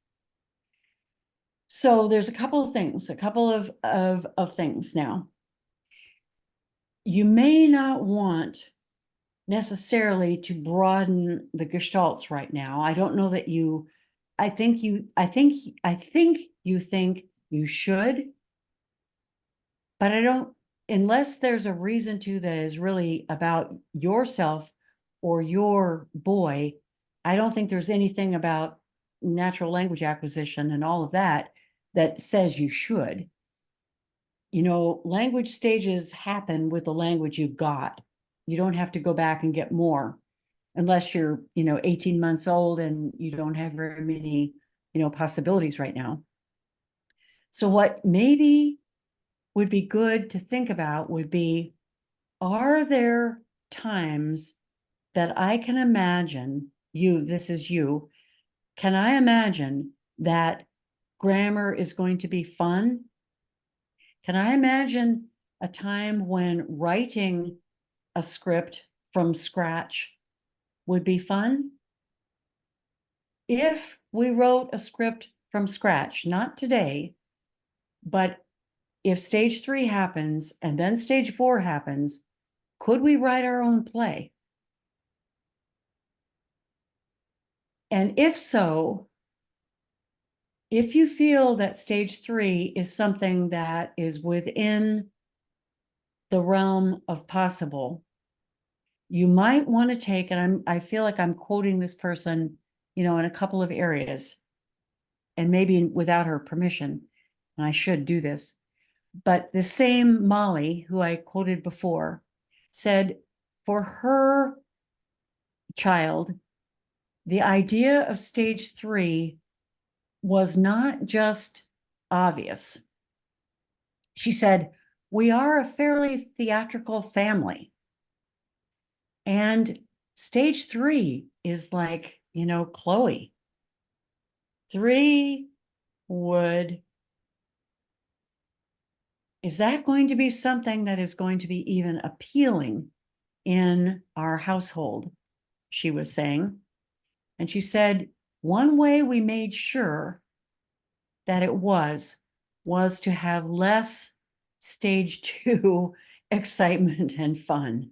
Speaker 2: So there's a couple of things, of things now. You may not want necessarily to broaden the gestalts right now. I don't know that I think you think you should, but I don't, unless there's a reason to that is really about yourself or your boy, I don't think there's anything about natural language acquisition and all of that that says you should. You know, language stages happen with the language you've got. You don't have to go back and get more unless you're, 18 months old and you don't have very many, possibilities right now. So what maybe would be good to think about would be, are there times that I can imagine this is you, can I imagine that grammar is going to be fun? Can I imagine a time when writing a script from scratch would be fun? If we wrote a script from scratch, not today, but if stage three happens and then stage four happens, could we write our own play? And if so, if you feel that stage three is something that is within the realm of possible, you might want to take, and I feel like I'm quoting this person, in a couple of areas, and maybe without her permission, and I should do this. But the same Molly, who I quoted before, said for her child, the idea of stage three was not just obvious. she said, we are a fairly theatrical family. And stage 3 is like, Chloe. 3 would, is that going to be something that is going to be even appealing in our household? She was saying. And she said, one way we made sure that it was to have less stage 2 excitement and fun.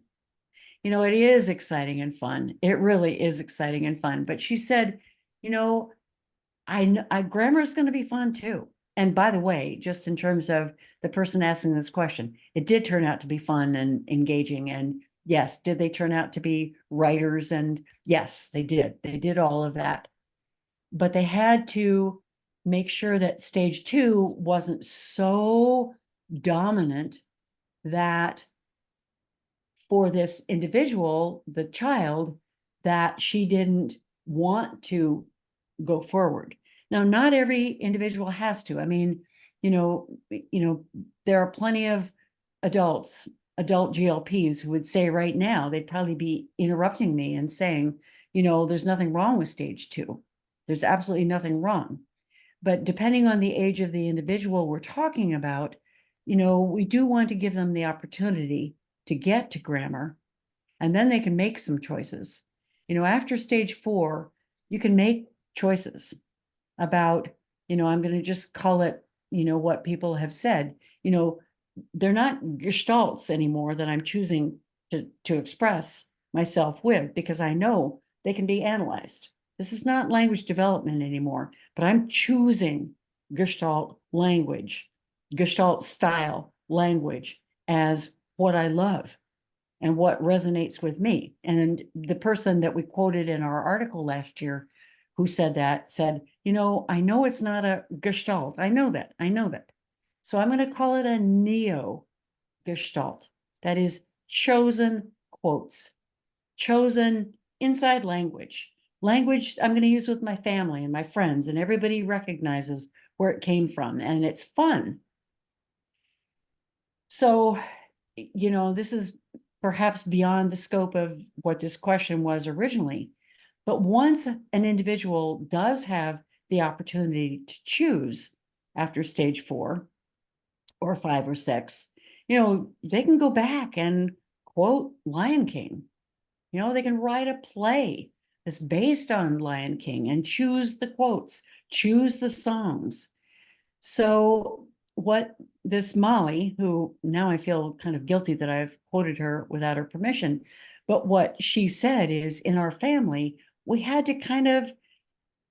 Speaker 2: It is exciting and fun. It really is exciting and fun. But she said, grammar is going to be fun too. And by the way, just in terms of the person asking this question, it did turn out to be fun and engaging. And yes, did they turn out to be writers? And yes, they did. They did all of that. But they had to make sure that stage 2 wasn't so dominant that for this individual, the child, that she didn't want to go forward. Now, not every individual has to. I mean, there are plenty of adult GLPs who would say right now, they'd probably be interrupting me and saying, there's nothing wrong with stage 2. There's absolutely nothing wrong. But depending on the age of the individual we're talking about, we do want to give them the opportunity to get to grammar, and then they can make some choices. After stage 4, you can make choices about, I'm going to just call it, what people have said, they're not gestalts anymore that I'm choosing to express myself with, because I know they can be analyzed. This is not language development anymore, but I'm choosing Gestalt language, Gestalt style language as what I love and what resonates with me. And the person that we quoted in our article last year who said that said, I know it's not a Gestalt. I know that. So I'm going to call it a neo Gestalt. That is chosen quotes, chosen inside language I'm going to use with my family and my friends, and everybody recognizes where it came from, and it's fun. So, this is perhaps beyond the scope of what this question was originally. But once an individual does have the opportunity to choose after stage 4 or 5 or 6, they can go back and quote Lion King. They can write a play that's based on Lion King and choose the quotes, choose the songs. So what this Molly, who now I feel kind of guilty that I've quoted her without her permission, but what she said is, in our family, we had to kind of,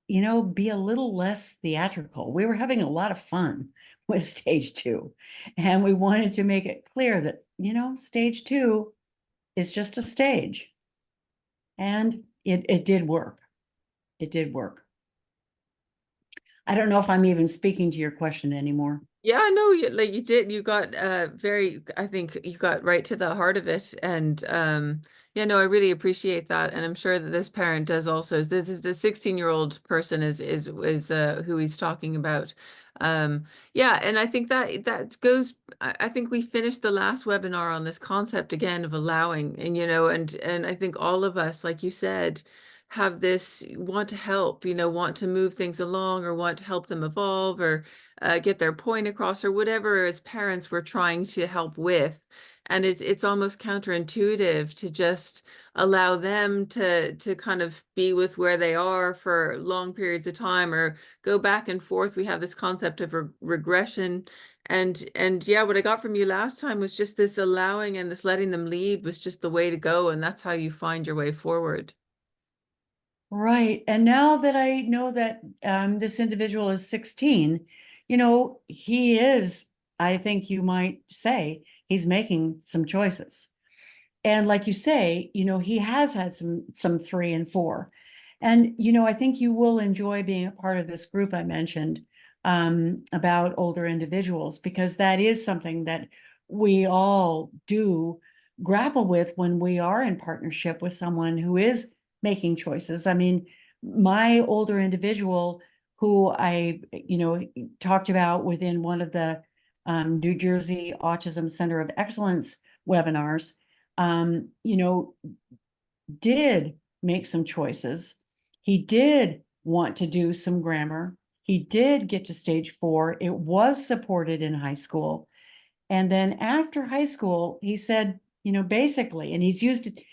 Speaker 2: be a little less theatrical. We were having a lot of fun with stage 2. And we wanted to make it clear that, stage 2 is just a stage. And it did work. It did work. I don't know if I'm even speaking to your question anymore.
Speaker 1: Yeah, no, you did. You got I think you got right to the heart of it. And yeah, no, I really appreciate that. And I'm sure that this parent does also. This is the 16-year-old person is who he's talking about. Yeah, and I think that goes, I think we finished the last webinar on this concept again of allowing, and and I think all of us, like you said, have this want to help, want to move things along, or want to help them evolve, or get their point across, or whatever as parents we're trying to help with. And it's almost counterintuitive to just allow them to kind of be with where they are for long periods of time, or go back and forth. We have this concept of regression. And yeah, what I got from you last time was just this allowing and this letting them lead was just the way to go. And that's how you find your way forward.
Speaker 2: Right. And now that I know that this individual is 16, he is, I think you might say, he's making some choices. And like you say, he has had some 3 and 4. And, I think you will enjoy being a part of this group I mentioned about older individuals, because that is something that we all do grapple with when we are in partnership with someone who is making choices. I mean, my older individual who I, talked about within one of the New Jersey Autism Center of Excellence webinars, you know, did make some choices. He did want to do some grammar. He did get to stage 4. It was supported in high school. And then after high school, he said, you know, basically, and he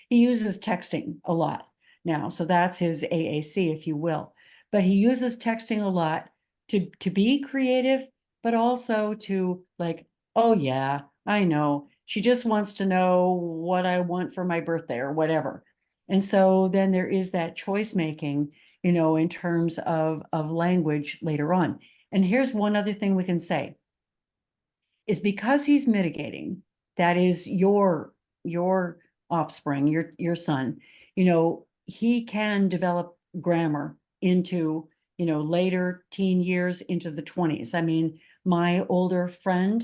Speaker 2: uses texting a lot now. So that's his AAC, if you will. But he uses texting a lot to be creative, but also to like, oh yeah, I know. She just wants to know what I want for my birthday or whatever. And so then there is that choice making, you know, in terms of language later on. And here's one other thing we can say is because he's mitigating, that is your offspring, your son, you know, he can develop grammar into, you know, later teen years into the 20s. I mean, my older friend,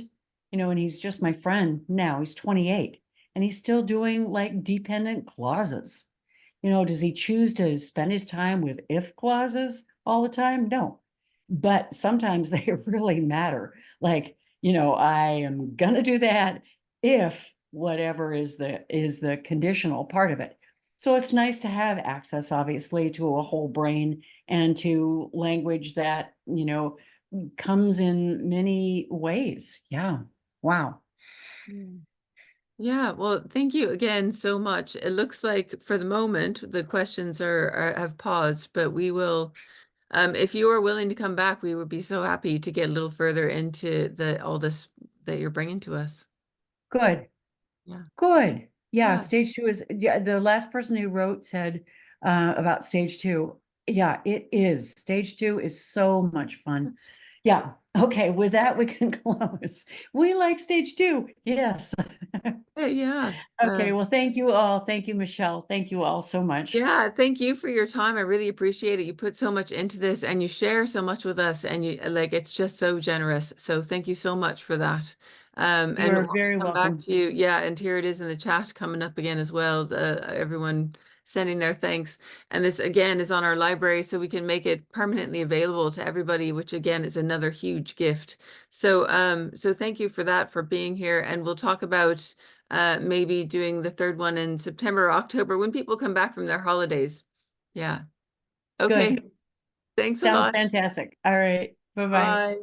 Speaker 2: you know, and he's just my friend now, he's 28, and he's still doing like dependent clauses. You know, does he choose to spend his time with if clauses all the time? No. But sometimes they really matter. Like, you know, I am gonna do that if whatever is the conditional part of it. So it's nice to have access, obviously, to a whole brain and to language that, you know, comes in many ways. Yeah. Wow.
Speaker 1: Yeah, well, thank you again so much. It looks like for the moment the questions have paused, but we will, if you are willing to come back, we would be so happy to get a little further into all this that you're bringing to us.
Speaker 2: Good.
Speaker 1: Yeah.
Speaker 2: Good. Yeah,
Speaker 1: Yeah.
Speaker 2: stage 2 is, yeah, the last person who wrote said about stage 2. Yeah, it is. Stage 2 is so much fun. Yeah. Okay, with that we can close. We like stage 2. Yes.
Speaker 1: Yeah.
Speaker 2: Okay, well, thank you all. Thank you, Michelle. Thank you all so much.
Speaker 1: Yeah, thank you for your time. I really appreciate it. You put so much into this and you share so much with us and you like it's just so generous. So thank you so much for that.
Speaker 2: You
Speaker 1: And
Speaker 2: are
Speaker 1: we'll
Speaker 2: very
Speaker 1: come back
Speaker 2: welcome.
Speaker 1: to you. Yeah, and here it is in the chat coming up again as well. Everyone sending their thanks. And this again is on our library so we can make it permanently available to everybody, which again is another huge gift. So so thank you for that, for being here. And we'll talk about maybe doing the third one in September or October when people come back from their holidays. Yeah. Okay.
Speaker 2: Good.
Speaker 1: Thanks a
Speaker 2: Sounds
Speaker 1: lot.
Speaker 2: fantastic. All right. Bye-bye.
Speaker 1: Bye.